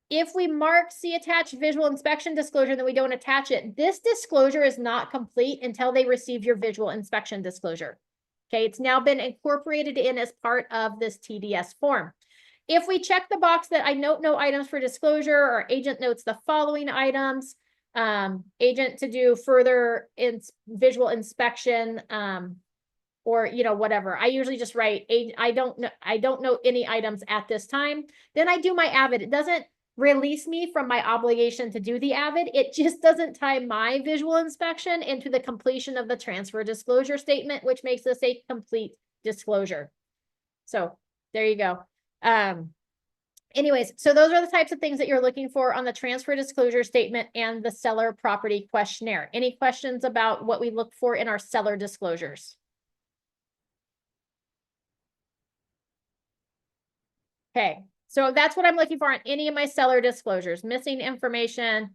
Speaker 1: If we mark see attached visual inspection disclosure, then we don't attach it. This disclosure is not complete until they receive your visual inspection disclosure. Okay, it's now been incorporated in as part of this TDS form. If we check the box that I note no items for disclosure, or agent notes the following items, agent to do further visual inspection or, whatever. I usually just write, I don't know any items at this time. Then I do my AVID. It doesn't release me from my obligation to do the AVID. It just doesn't tie my visual inspection into the completion of the transfer disclosure statement, which makes this a complete disclosure. So there you go. Anyways, so those are the types of things that you're looking for on the transfer disclosure statement and the seller property questionnaire. Any questions about what we look for in our seller disclosures? Okay, so that's what I'm looking for on any of my seller disclosures: missing information,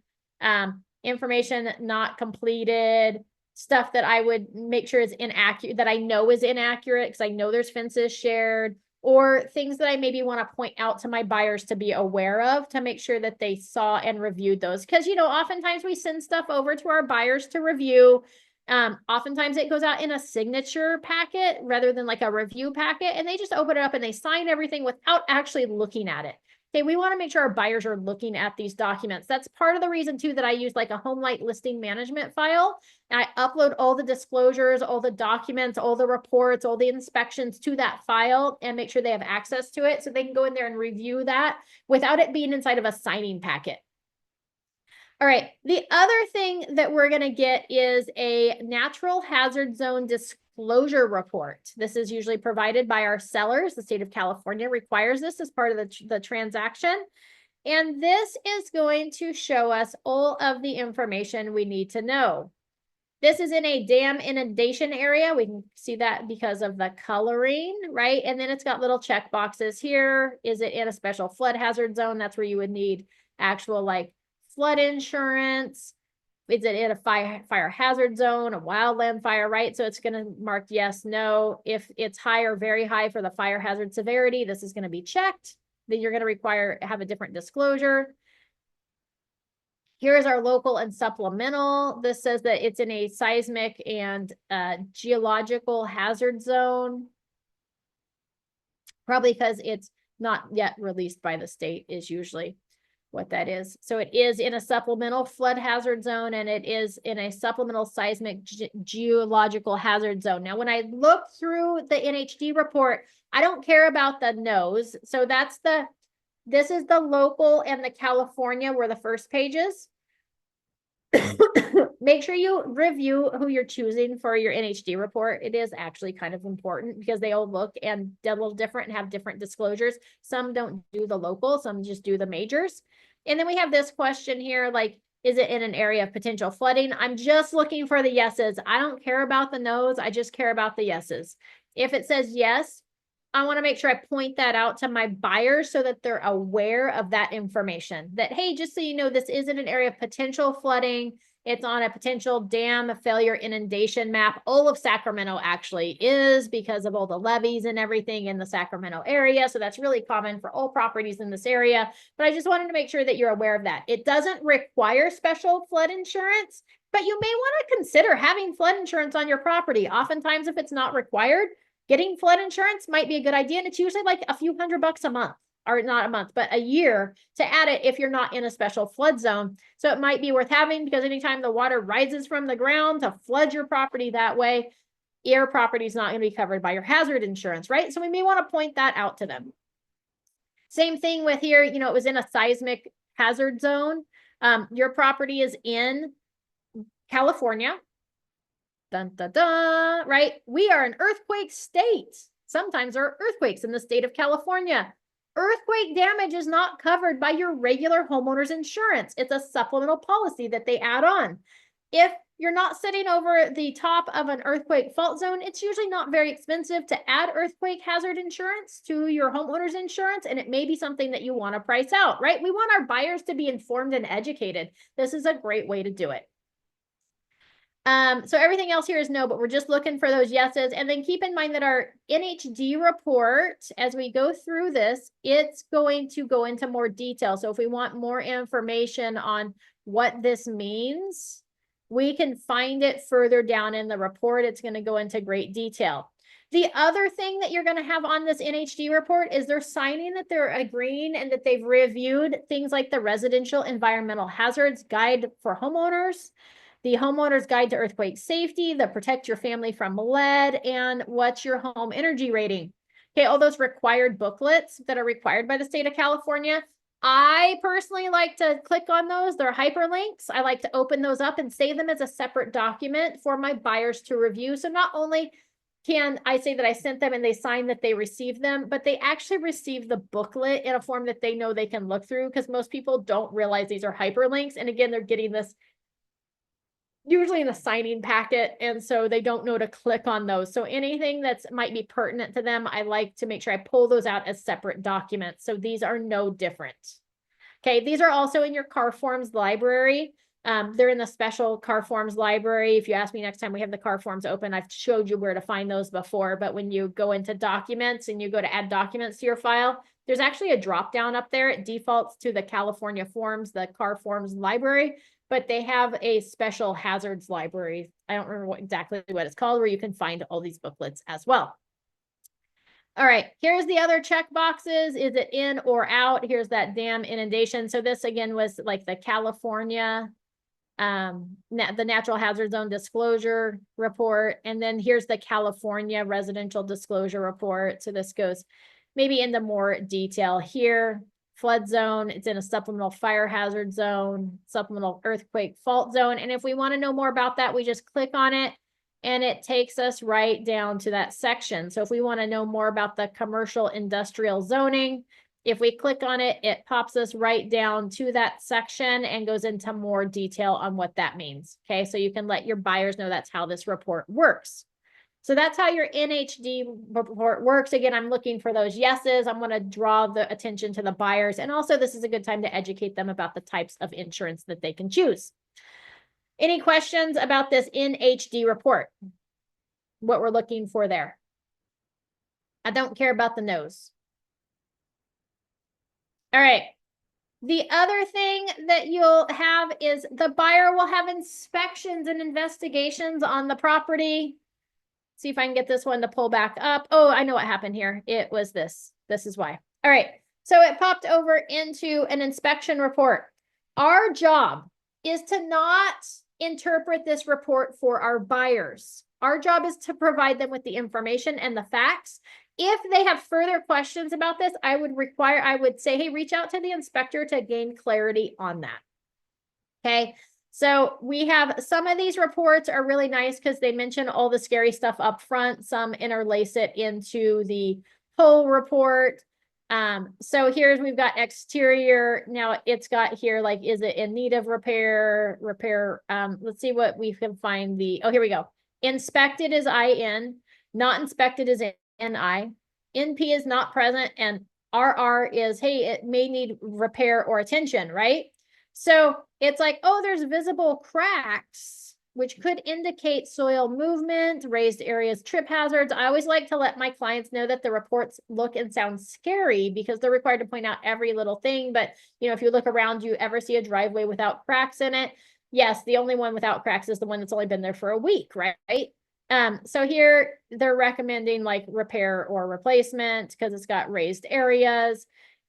Speaker 1: information not completed, stuff that I would make sure is inaccurate, that I know is inaccurate because I know there's fences shared, or things that I maybe want to point out to my buyers to be aware of, to make sure that they saw and reviewed those. Because, oftentimes we send stuff over to our buyers to review. Oftentimes it goes out in a signature packet rather than like a review packet, and they just open it up and they sign everything without actually looking at it. Okay, we want to make sure our buyers are looking at these documents. That's part of the reason too that I use like a HomeLight listing management file. And I upload all the disclosures, all the documents, all the reports, all the inspections to that file and make sure they have access to it so they can go in there and review that without it being inside of a signing packet. All right, the other thing that we're going to get is a natural hazard zone disclosure report. This is usually provided by our sellers. The state of California requires this as part of the transaction. And this is going to show us all of the information we need to know. This is in a dam inundation area. We can see that because of the coloring, right? And then it's got little check boxes here. Is it in a special flood hazard zone? That's where you would need actual like flood insurance. Is it in a fire hazard zone, a wildland fire, right? So it's going to mark yes, no. If it's high or very high for the fire hazard severity, this is going to be checked. Then you're going to have a different disclosure. Here's our local and supplemental. This says that it's in a seismic and geological hazard zone. Probably because it's not yet released by the state is usually what that is. So it is in a supplemental flood hazard zone, and it is in a supplemental seismic geological hazard zone. Now, when I look through the NHD report, I don't care about the no's. So this is the local and the California were the first pages. Make sure you review who you're choosing for your NHD report. It is actually kind of important because they all look and a little different and have different disclosures. Some don't do the local, some just do the majors. And then we have this question here, like, is it in an area of potential flooding? I'm just looking for the yeses. I don't care about the no's. I just care about the yeses. If it says yes, I want to make sure I point that out to my buyers so that they're aware of that information. That, hey, just so you know, this isn't an area of potential flooding. It's on a potential dam failure inundation map. All of Sacramento actually is because of all the levees and everything in the Sacramento area. So that's really common for all properties in this area. But I just wanted to make sure that you're aware of that. It doesn't require special flood insurance, but you may want to consider having flood insurance on your property. Oftentimes, if it's not required, getting flood insurance might be a good idea. And it's usually like a few $100 a month, or not a month, but a year to add it if you're not in a special flood zone. So it might be worth having because anytime the water rises from the ground to flood your property that way, your property is not going to be covered by your hazard insurance, right? So we may want to point that out to them. Same thing with here, it was in a seismic hazard zone. Your property is in California. Dun, dun, dun, right? We are an earthquake state. Sometimes there are earthquakes in the state of California. Earthquake damage is not covered by your regular homeowner's insurance. It's a supplemental policy that they add on. If you're not sitting over the top of an earthquake fault zone, it's usually not very expensive to add earthquake hazard insurance to your homeowner's insurance, and it may be something that you want to price out, right? We want our buyers to be informed and educated. This is a great way to do it. So everything else here is no, but we're just looking for those yeses. And then keep in mind that our NHD report, as we go through this, it's going to go into more detail. So if we want more information on what this means, we can find it further down in the report. It's going to go into great detail. The other thing that you're going to have on this NHD report is they're signing that they're agreeing and that they've reviewed things like the Residential Environmental Hazards Guide for Homeowners. the Homeowner's Guide to Earthquake Safety, the Protect Your Family from Lead, and What's Your Home Energy Rating. Okay, all those required booklets that are required by the state of California. I personally like to click on those. They're hyperlinks. I like to open those up and save them as a separate document for my buyers to review. So not only can I say that I sent them and they sign that they received them, but they actually receive the booklet in a form that they know they can look through, because most people don't realize these are hyperlinks. And again, they're getting this usually in a signing packet, and so they don't know to click on those. So anything that's might be pertinent to them, I like to make sure I pull those out as separate documents. So these are no different. Okay, these are also in your CarForms library. They're in the special CarForms library. If you ask me next time we have the CarForms open, I've showed you where to find those before, but when you go into documents and you go to add documents to your file, there's actually a drop down up there. It defaults to the California Forms, the CarForms library, but they have a special hazards library. I don't remember exactly what it's called, where you can find all these booklets as well. All right, here's the other check boxes. Is it in or out? Here's that dam inundation. So this again was like the California, the natural hazard zone disclosure report. And then here's the California residential disclosure report. So this goes maybe into more detail here. Flood zone, it's in a supplemental fire hazard zone, supplemental earthquake fault zone. And if we want to know more about that, we just click on it and it takes us right down to that section. So if we want to know more about the commercial industrial zoning, if we click on it, it pops us right down to that section and goes into more detail on what that means. Okay, so you can let your buyers know that's how this report works. So that's how your NHD report works. Again, I'm looking for those yeses. I'm going to draw the attention to the buyers. And also, this is a good time to educate them about the types of insurance that they can choose. Any questions about this NHD report? What we're looking for there? I don't care about the nose. All right. The other thing that you'll have is the buyer will have inspections and investigations on the property. See if I can get this one to pull back up. Oh, I know what happened here. It was this. This is why. All right. So it popped over into an inspection report. Our job is to not interpret this report for our buyers. Our job is to provide them with the information and the facts. If they have further questions about this, I would say, hey, reach out to the inspector to gain clarity on that. Okay. So we have some of these reports are really nice because they mention all the scary stuff up front. Some interlace it into the whole report. So here's, we've got exterior. Now it's got here, like, is it in need of repair? Let's see what we can find. Oh, here we go. Inspected is IN, not inspected is NI. NP is not present, and RR is, hey, it may need repair or attention, right? So it's like, oh, there's visible cracks, which could indicate soil movement, raised areas, trip hazards. I always like to let my clients know that the reports look and sound scary because they're required to point out every little thing. But, you know, if you look around, you ever see a driveway without cracks in it? Yes, the only one without cracks is the one that's only been there for a week, right? So here they're recommending like repair or replacement because it's got raised areas.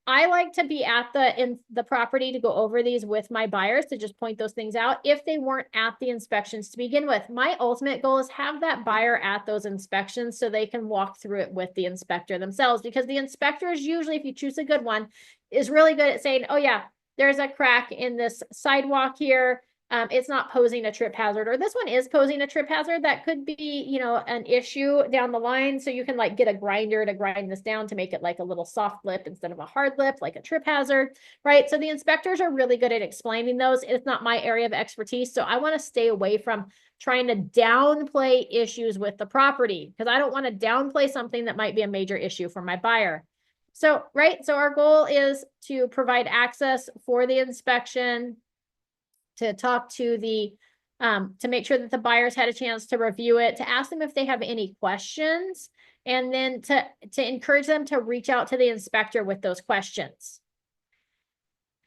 Speaker 1: I like to be at the property to go over these with my buyers to just point those things out if they weren't at the inspections to begin with. My ultimate goal is have that buyer at those inspections so they can walk through it with the inspector themselves, because the inspector is usually, if you choose a good one, is really good at saying, oh yeah, there's a crack in this sidewalk here. It's not posing a trip hazard, or this one is posing a trip hazard. That could be, you know, an issue down the line. So you can like get a grinder to grind this down to make it like a little soft lip instead of a hard lip, like a trip hazard, right? So the inspectors are really good at explaining those. It's not my area of expertise. So I want to stay away from trying to downplay issues with the property, because I don't want to downplay something that might be a major issue for my buyer. So, right. So our goal is to provide access for the inspection, to talk to the, to make sure that the buyers had a chance to review it, to ask them if they have any questions, and then to encourage them to reach out to the inspector with those questions.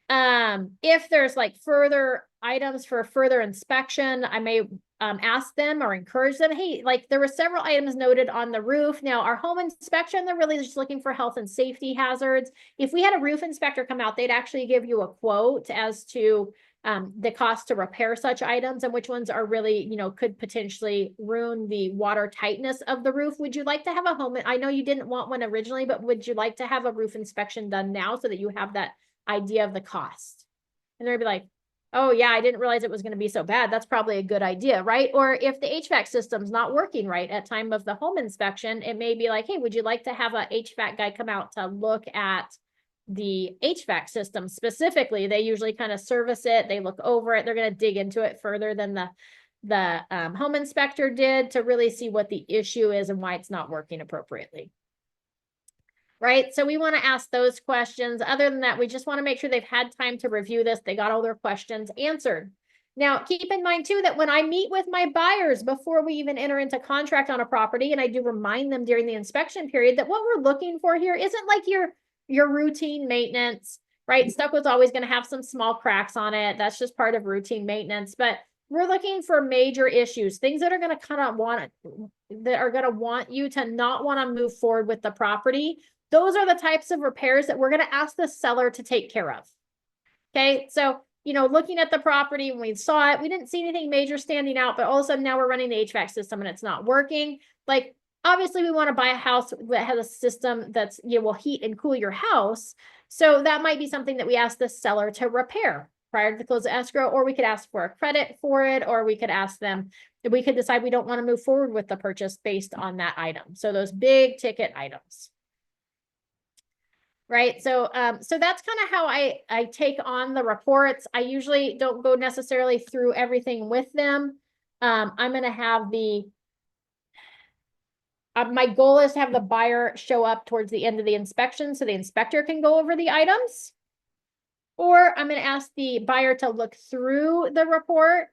Speaker 1: If there's like further items for further inspection, I may ask them or encourage them, hey, like there were several items noted on the roof. Now our home inspection, they're really just looking for health and safety hazards. If we had a roof inspector come out, they'd actually give you a quote as to the cost to repair such items and which ones are really, could potentially ruin the water tightness of the roof. Would you like to have a home? I know you didn't want one originally, but would you like to have a roof inspection done now so that you have that idea of the cost? And they'd be like, oh yeah, I didn't realize it was going to be so bad. That's probably a good idea, right? Or if the HVAC system's not working right at time of the home inspection, it may be like, hey, would you like to have a HVAC guy come out to look at the HVAC system specifically? They usually kind of service it. They look over it. They're going to dig into it further than the home inspector did to really see what the issue is and why it's not working appropriately. Right? So we want to ask those questions. Other than that, we just want to make sure they've had time to review this. They got all their questions answered. Now, keep in mind too, that when I meet with my buyers before we even enter into contract on a property, and I do remind them during the inspection period that what we're looking for here isn't like your routine maintenance, right? Stucco's always going to have some small cracks on it. That's just part of routine maintenance, but we're looking for major issues, things that are going to kind of want you to not want to move forward with the property. Those are the types of repairs that we're going to ask the seller to take care of. Okay. So, looking at the property, when we saw it, we didn't see anything major standing out, but all of a sudden now we're running the HVAC system and it's not working. Like, obviously we want to buy a house that has a system that's, will heat and cool your house. So that might be something that we ask the seller to repair prior to the close of escrow, or we could ask for a credit for it, or we could ask them, we could decide we don't want to move forward with the purchase based on that item. So those big ticket items. Right. So, so that's kind of how I take on the reports. I usually don't go necessarily through everything with them. I'm going to have my goal is to have the buyer show up towards the end of the inspection so the inspector can go over the items. Or I'm going to ask the buyer to look through the report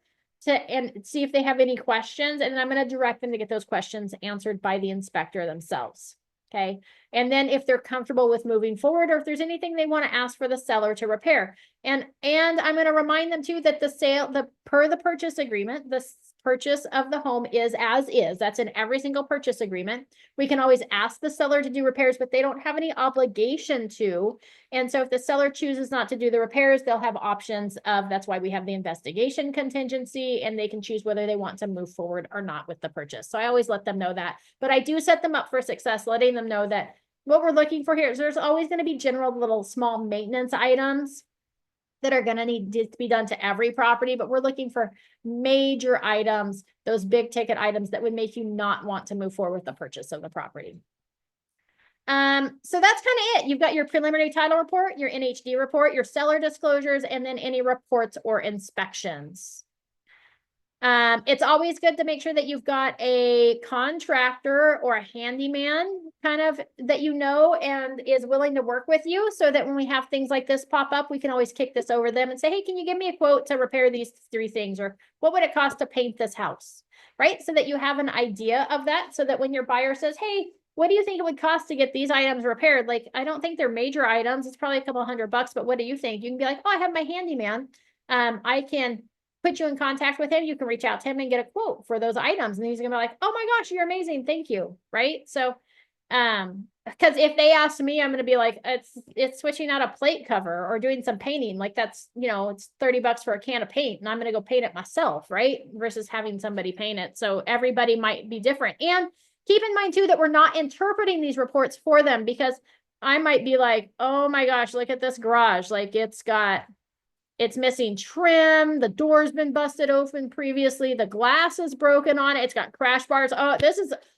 Speaker 1: and see if they have any questions. And then I'm going to direct them to get those questions answered by the inspector themselves. Okay. And then if they're comfortable with moving forward, or if there's anything they want to ask for the seller to repair. And I'm going to remind them too that per the purchase agreement, the purchase of the home is as is. That's in every single purchase agreement. We can always ask the seller to do repairs, but they don't have any obligation to. And so if the seller chooses not to do the repairs, they'll have options that's why we have the investigation contingency, and they can choose whether they want to move forward or not with the purchase. So I always let them know that, but I do set them up for success, letting them know that what we're looking for here is there's always going to be general little small maintenance items that are going to need to be done to every property, but we're looking for major items, those big ticket items that would make you not want to move forward with the purchase of the property. So that's kind of it. You've got your preliminary title report, your NHD report, your seller disclosures, and then any reports or inspections. It's always good to make sure that you've got a contractor or a handyman kind of that and is willing to work with you, so that when we have things like this pop up, we can always kick this over them and say, hey, can you give me a quote to repair these 3 things? Or what would it cost to paint this house? Right? So that you have an idea of that, so that when your buyer says, hey, what do you think it would cost to get these items repaired? Like, I don't think they're major items. It's probably a couple $100, but what do you think? You can be like, oh, I have my handyman. I can put you in contact with him. You can reach out to him and get a quote for those items. And he's gonna be like, oh my gosh, you're amazing. Thank you. Right. So, because if they ask me, I'm gonna be like, it's switching out a plate cover or doing some painting. Like that's, it's $30 for a can of paint, and I'm gonna go paint it myself, right? Versus having somebody paint it. So everybody might be different. And keep in mind too, that we're not interpreting these reports for them, because I might be like, oh my gosh, look at this garage. Like it's missing trim. The door's been busted open previously. The glass is broken on it. It's got crash bars. Oh,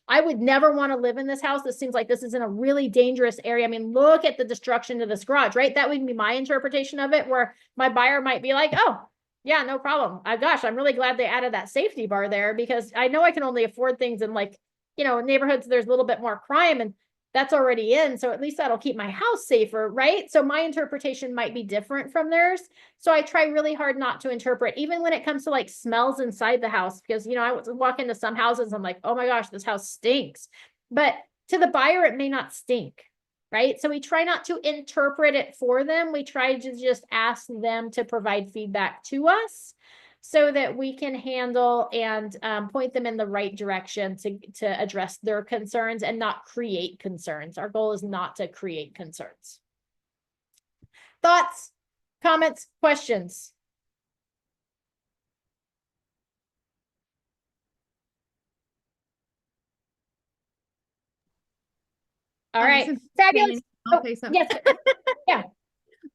Speaker 1: I would never want to live in this house. This seems like this is in a really dangerous area. I mean, look at the destruction to this garage, right? That would be my interpretation of it, where my buyer might be like, oh, yeah, no problem. Gosh, I'm really glad they added that safety bar there, because I know I can only afford things in neighborhoods, there's a little bit more crime, and that's already in. So at least that'll keep my house safer, right? So my interpretation might be different from theirs. So I try really hard not to interpret, even when it comes to like smells inside the house, because, I walk into some houses, I'm like, oh my gosh, this house stinks. But to the buyer, it may not stink, right? So we try not to interpret it for them. We try to just ask them to provide feedback to us, so that we can handle and point them in the right direction to address their concerns and not create concerns. Our goal is not to create concerns. Thoughts, comments, questions? All right.
Speaker 2: Since
Speaker 1: Fabulous.
Speaker 2: I'll
Speaker 1: Oh,
Speaker 2: say something.
Speaker 1: yes. Yeah.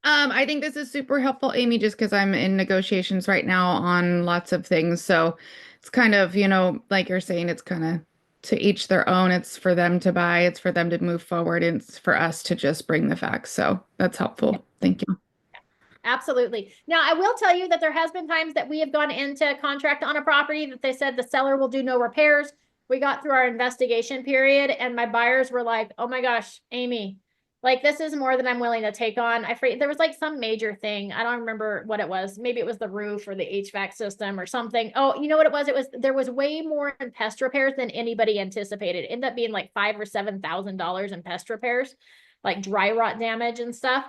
Speaker 2: I think this is super helpful, Amy, just because I'm in negotiations right now on lots of things. So it's kind of, like you're saying, it's kind of to each their own. It's for them to buy, it's for them to move forward, and it's for us to just bring the facts. So that's helpful. Thank you.
Speaker 1: Absolutely. Now, I will tell you that there has been times that we have gone into contract on a property that they said the seller will do no repairs. We got through our investigation period and my buyers were like, oh my gosh, Amy, like this is more than I'm willing to take on. There was like some major thing. I don't remember what it was. Maybe it was the roof or the HVAC system or something. Oh, you know what it was? There was way more in pest repairs than anybody anticipated. It ended up being like $5,000 or $7,000 in pest repairs, like dry rot damage and stuff.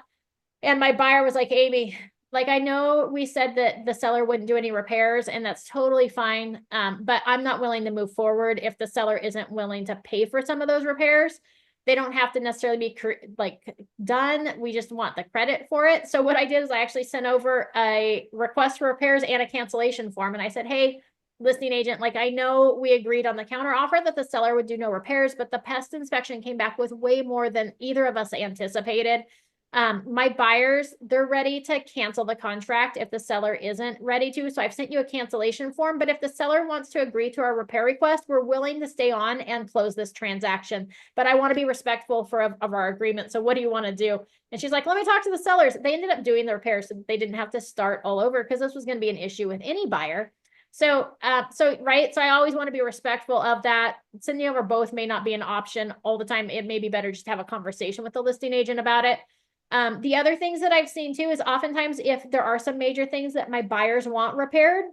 Speaker 1: And my buyer was like, Amy, like, I know we said that the seller wouldn't do any repairs and that's totally fine. But I'm not willing to move forward if the seller isn't willing to pay for some of those repairs. They don't have to necessarily be done. We just want the credit for it. So what I did is I actually sent over a request for repairs and a cancellation form. And I said, hey, listing agent, like I know we agreed on the counter offer that the seller would do no repairs, but the pest inspection came back with way more than either of us anticipated. My buyers, they're ready to cancel the contract if the seller isn't ready to. So I've sent you a cancellation form, but if the seller wants to agree to our repair request, we're willing to stay on and close this transaction. But I want to be respectful of our agreement. So what do you want to do? And she's like, let me talk to the sellers. They ended up doing the repairs so they didn't have to start all over because this was going to be an issue with any buyer. So right. So I always want to be respectful of that. Sending over both may not be an option all the time. It may be better just to have a conversation with the listing agent about it. The other things that I've seen too is oftentimes if there are some major things that my buyers want repaired,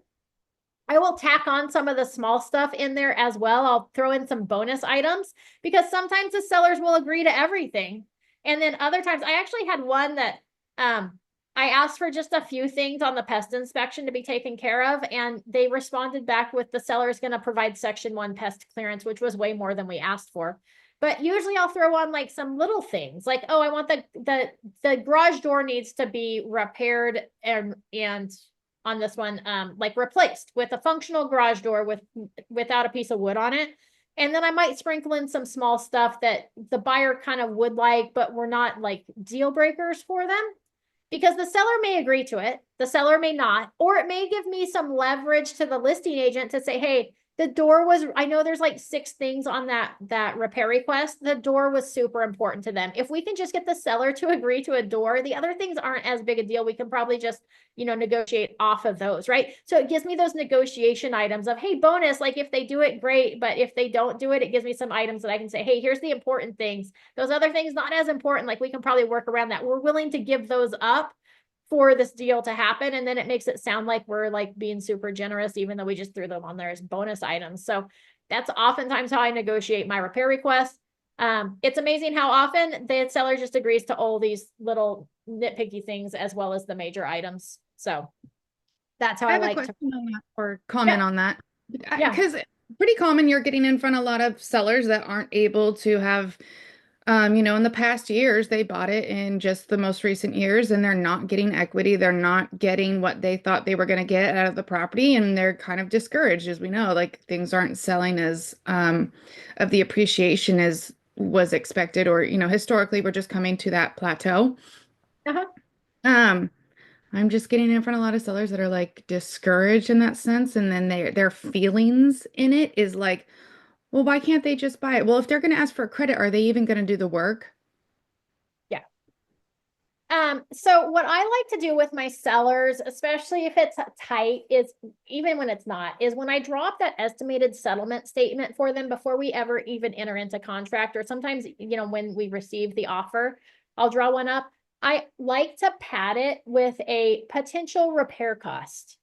Speaker 1: I will tack on some of the small stuff in there as well. I'll throw in some bonus items because sometimes the sellers will agree to everything. And then other times I actually had one that I asked for just a few things on the pest inspection to be taken care of. And they responded back with the seller is going to provide Section 1 pest clearance, which was way more than we asked for. But usually I'll throw on like some little things like, oh, I want the garage door needs to be repaired and on this one, like replaced with a functional garage door without a piece of wood on it. And then I might sprinkle in some small stuff that the buyer kind of would like, but we're not like deal breakers for them. Because the seller may agree to it, the seller may not, or it may give me some leverage to the listing agent to say, hey, the door was, I know there's like 6 things on that repair request. The door was super important to them. If we can just get the seller to agree to a door, the other things aren't as big a deal. We can probably just, negotiate off of those, right? So it gives me those negotiation items of, hey, bonus, like if they do it, great. But if they don't do it, it gives me some items that I can say, hey, here's the important things. Those other things, not as important. Like we can probably work around that. We're willing to give those up for this deal to happen. And then it makes it sound like we're like being super generous, even though we just threw them on there as bonus items. So that's oftentimes how I negotiate my repair requests. It's amazing how often the seller just agrees to all these little nitpicky things as well as the major items. So that's how I
Speaker 2: have a
Speaker 1: like
Speaker 2: question on that or comment on that.
Speaker 1: Yeah.
Speaker 2: Because pretty common, you're getting in front of a lot of sellers that aren't able to have, in the past years, they bought it in just the most recent years and they're not getting equity. They're not getting what they thought they were going to get out of the property. And they're kind of discouraged, as we know, like things aren't selling as of the appreciation as was expected, or, historically, we're just coming to that plateau. I'm just getting in front of a lot of sellers that are like discouraged in that sense. And then their feelings in it is like, well, why can't they just buy it? Well, if they're going to ask for a credit, are they even going to do the work?
Speaker 1: Yeah. So what I like to do with my sellers, especially if it's tight, is even when it's not, is when I drop that estimated settlement statement for them before we ever even enter into contract, or sometimes, when we receive the offer, I'll draw one up. I like to pad it with a potential repair cost.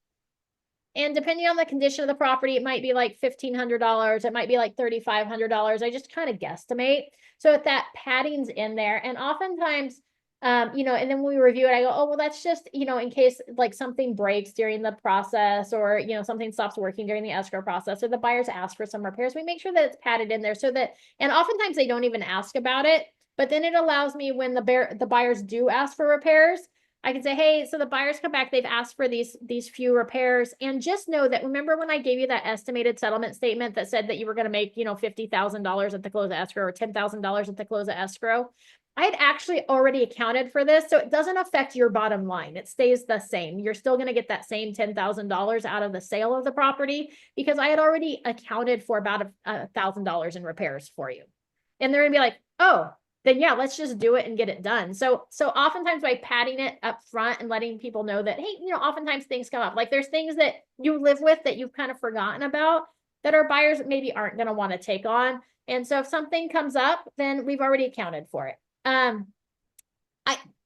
Speaker 1: And depending on the condition of the property, it might be like $1,500. It might be like $3,500. I just kind of guesstimate. So if that padding's in there, and oftentimes, and then when we review it, I go, oh, well, that's just, in case like something breaks during the process or, something stops working during the escrow process or the buyers ask for some repairs. We make sure that it's padded in there so that, and oftentimes they don't even ask about it, but then it allows me when the buyers do ask for repairs, I can say, hey, so the buyers come back, they've asked for these few repairs. And just know that, remember when I gave you that estimated settlement statement that said that you were going to make, $50,000 at the close of escrow or $10,000 at the close of escrow? I had actually already accounted for this, so it doesn't affect your bottom line. It stays the same. You're still going to get that same $10,000 out of the sale of the property because I had already accounted for about $1,000 in repairs for you. And they're gonna be like, oh, then yeah, let's just do it and get it done. So oftentimes by padding it up front and letting people know that, hey, oftentimes things come up. Like there's things that you live with that you've kind of forgotten about that our buyers maybe aren't going to want to take on. And so if something comes up, then we've already accounted for it.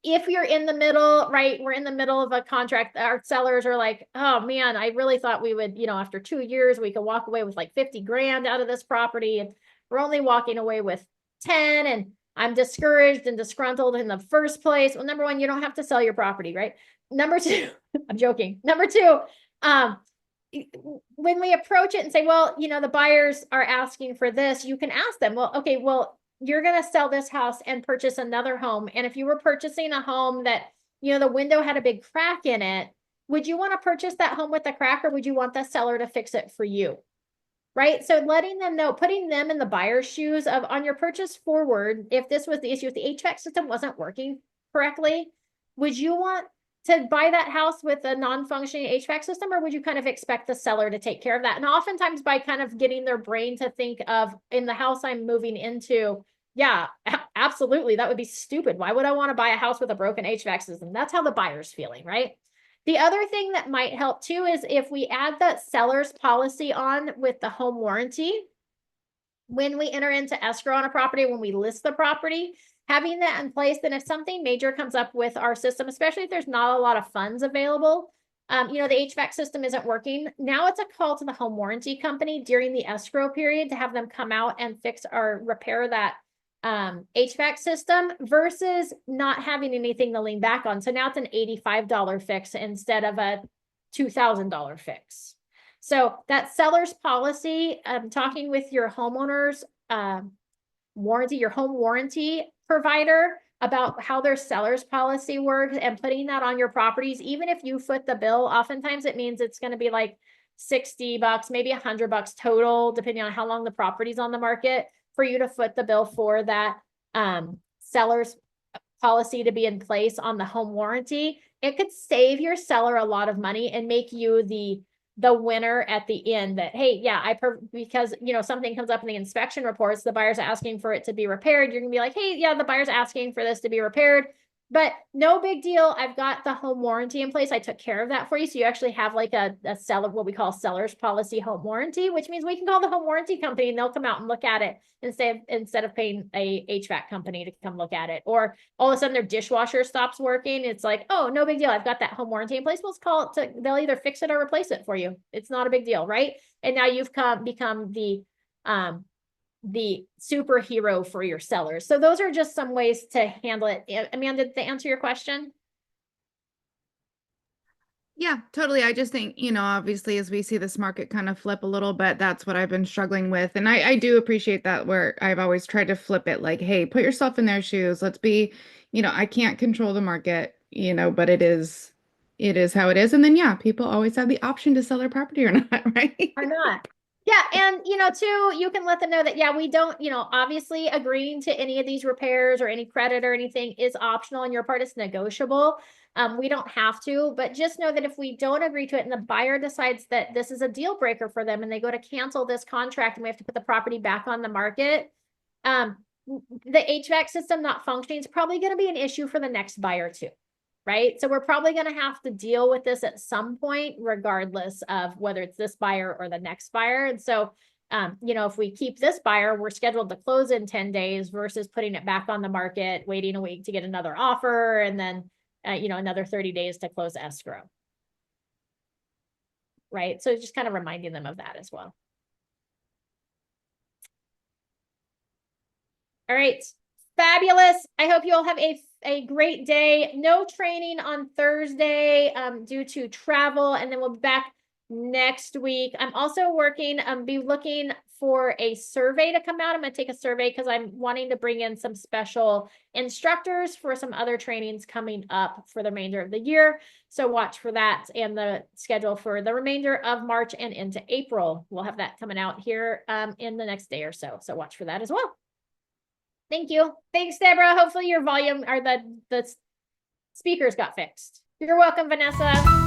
Speaker 1: If you're in the middle, right, we're in the middle of a contract, our sellers are like, oh man, I really thought we would, after 2 years, we could walk away with like 50 grand out of this property. And we're only walking away with 10, and I'm discouraged and disgruntled in the first place. Well, number one, you don't have to sell your property, right? Number two, I'm joking. Number two, when we approach it and say, well, the buyers are asking for this, you can ask them, well, okay, well, you're going to sell this house and purchase another home. And if you were purchasing a home that, the window had a big crack in it, would you want to purchase that home with the crack, or would you want the seller to fix it for you? Right? So letting them know, putting them in the buyer's shoes of on your purchase forward, if this was the issue, if the HVAC system wasn't working correctly, would you want to buy that house with a non-functioning HVAC system, or would you kind of expect the seller to take care of that? And oftentimes by kind of getting their brain to think of, in the house I'm moving into, yeah, absolutely, that would be stupid. Why would I want to buy a house with a broken HVAC system? That's how the buyer's feeling, right? The other thing that might help too is if we add that seller's policy on with the home warranty, when we enter into escrow on a property, when we list the property, having that in place, then if something major comes up with our system, especially if there's not a lot of funds available, the HVAC system isn't working. Now it's a call to the home warranty company during the escrow period to have them come out and fix or repair that HVAC system versus not having anything to lean back on. So now it's an $85 fix instead of a $2,000 fix. So that seller's policy, talking with your homeowner's warranty, your home warranty provider about how their seller's policy works and putting that on your properties, even if you foot the bill, oftentimes it means it's going to be like $60, maybe $100 total, depending on how long the property's on the market, for you to foot the bill for that seller's policy to be in place on the home warranty. It could save your seller a lot of money and make you the winner at the end. That, hey, yeah, because something comes up in the inspection reports, the buyer's asking for it to be repaired. You're gonna be like, hey, yeah, the buyer's asking for this to be repaired, but no big deal. I've got the home warranty in place. I took care of that for you. So you actually have like a seller, what we call seller's policy home warranty, which means we can call the home warranty company and they'll come out and look at it instead of paying a HVAC company to come look at it. Or all of a sudden their dishwasher stops working. It's like, oh, no big deal. I've got that home warranty in place. Let's call it they'll either fix it or replace it for you. It's not a big deal, right? And now you've become the superhero for your sellers. So those are just some ways to handle it. Amanda, did they answer your question?
Speaker 2: Yeah, totally. I just think, obviously as we see this market kind of flip a little bit, that's what I've been struggling with. And I do appreciate that, where I've always tried to flip it like, hey, put yourself in their shoes. Let's be, I can't control the market, but it is how it is. And then, yeah, people always have the option to sell their property or not, right?
Speaker 1: Or not. Yeah. And, too, you can let them know that, yeah, we don't, obviously agreeing to any of these repairs or any credit or anything is optional on your part. It's negotiable. We don't have to, but just know that if we don't agree to it and the buyer decides that this is a deal breaker for them and they go to cancel this contract and we have to put the property back on the market, the HVAC system not functioning is probably going to be an issue for the next buyer too. Right? So we're probably going to have to deal with this at some point, regardless of whether it's this buyer or the next buyer. And so, if we keep this buyer, we're scheduled to close in 10 days versus putting it back on the market, waiting a week to get another offer, and then, another 30 days to close escrow. Right? So just kind of reminding them of that as well. All right. Fabulous. I hope you all have a great day. No training on Thursday due to travel, and then we'll be back next week. I'm also working, be looking for a survey to come out. I'm gonna take a survey because I'm wanting to bring in some special instructors for some other trainings coming up for the remainder of the year. So watch for that and the schedule for the remainder of March and into April. We'll have that coming out here in the next day or so. So watch for that as well. Thank you. Thanks, Deborah. Hopefully your volume or the speakers got fixed. You're welcome, Vanessa.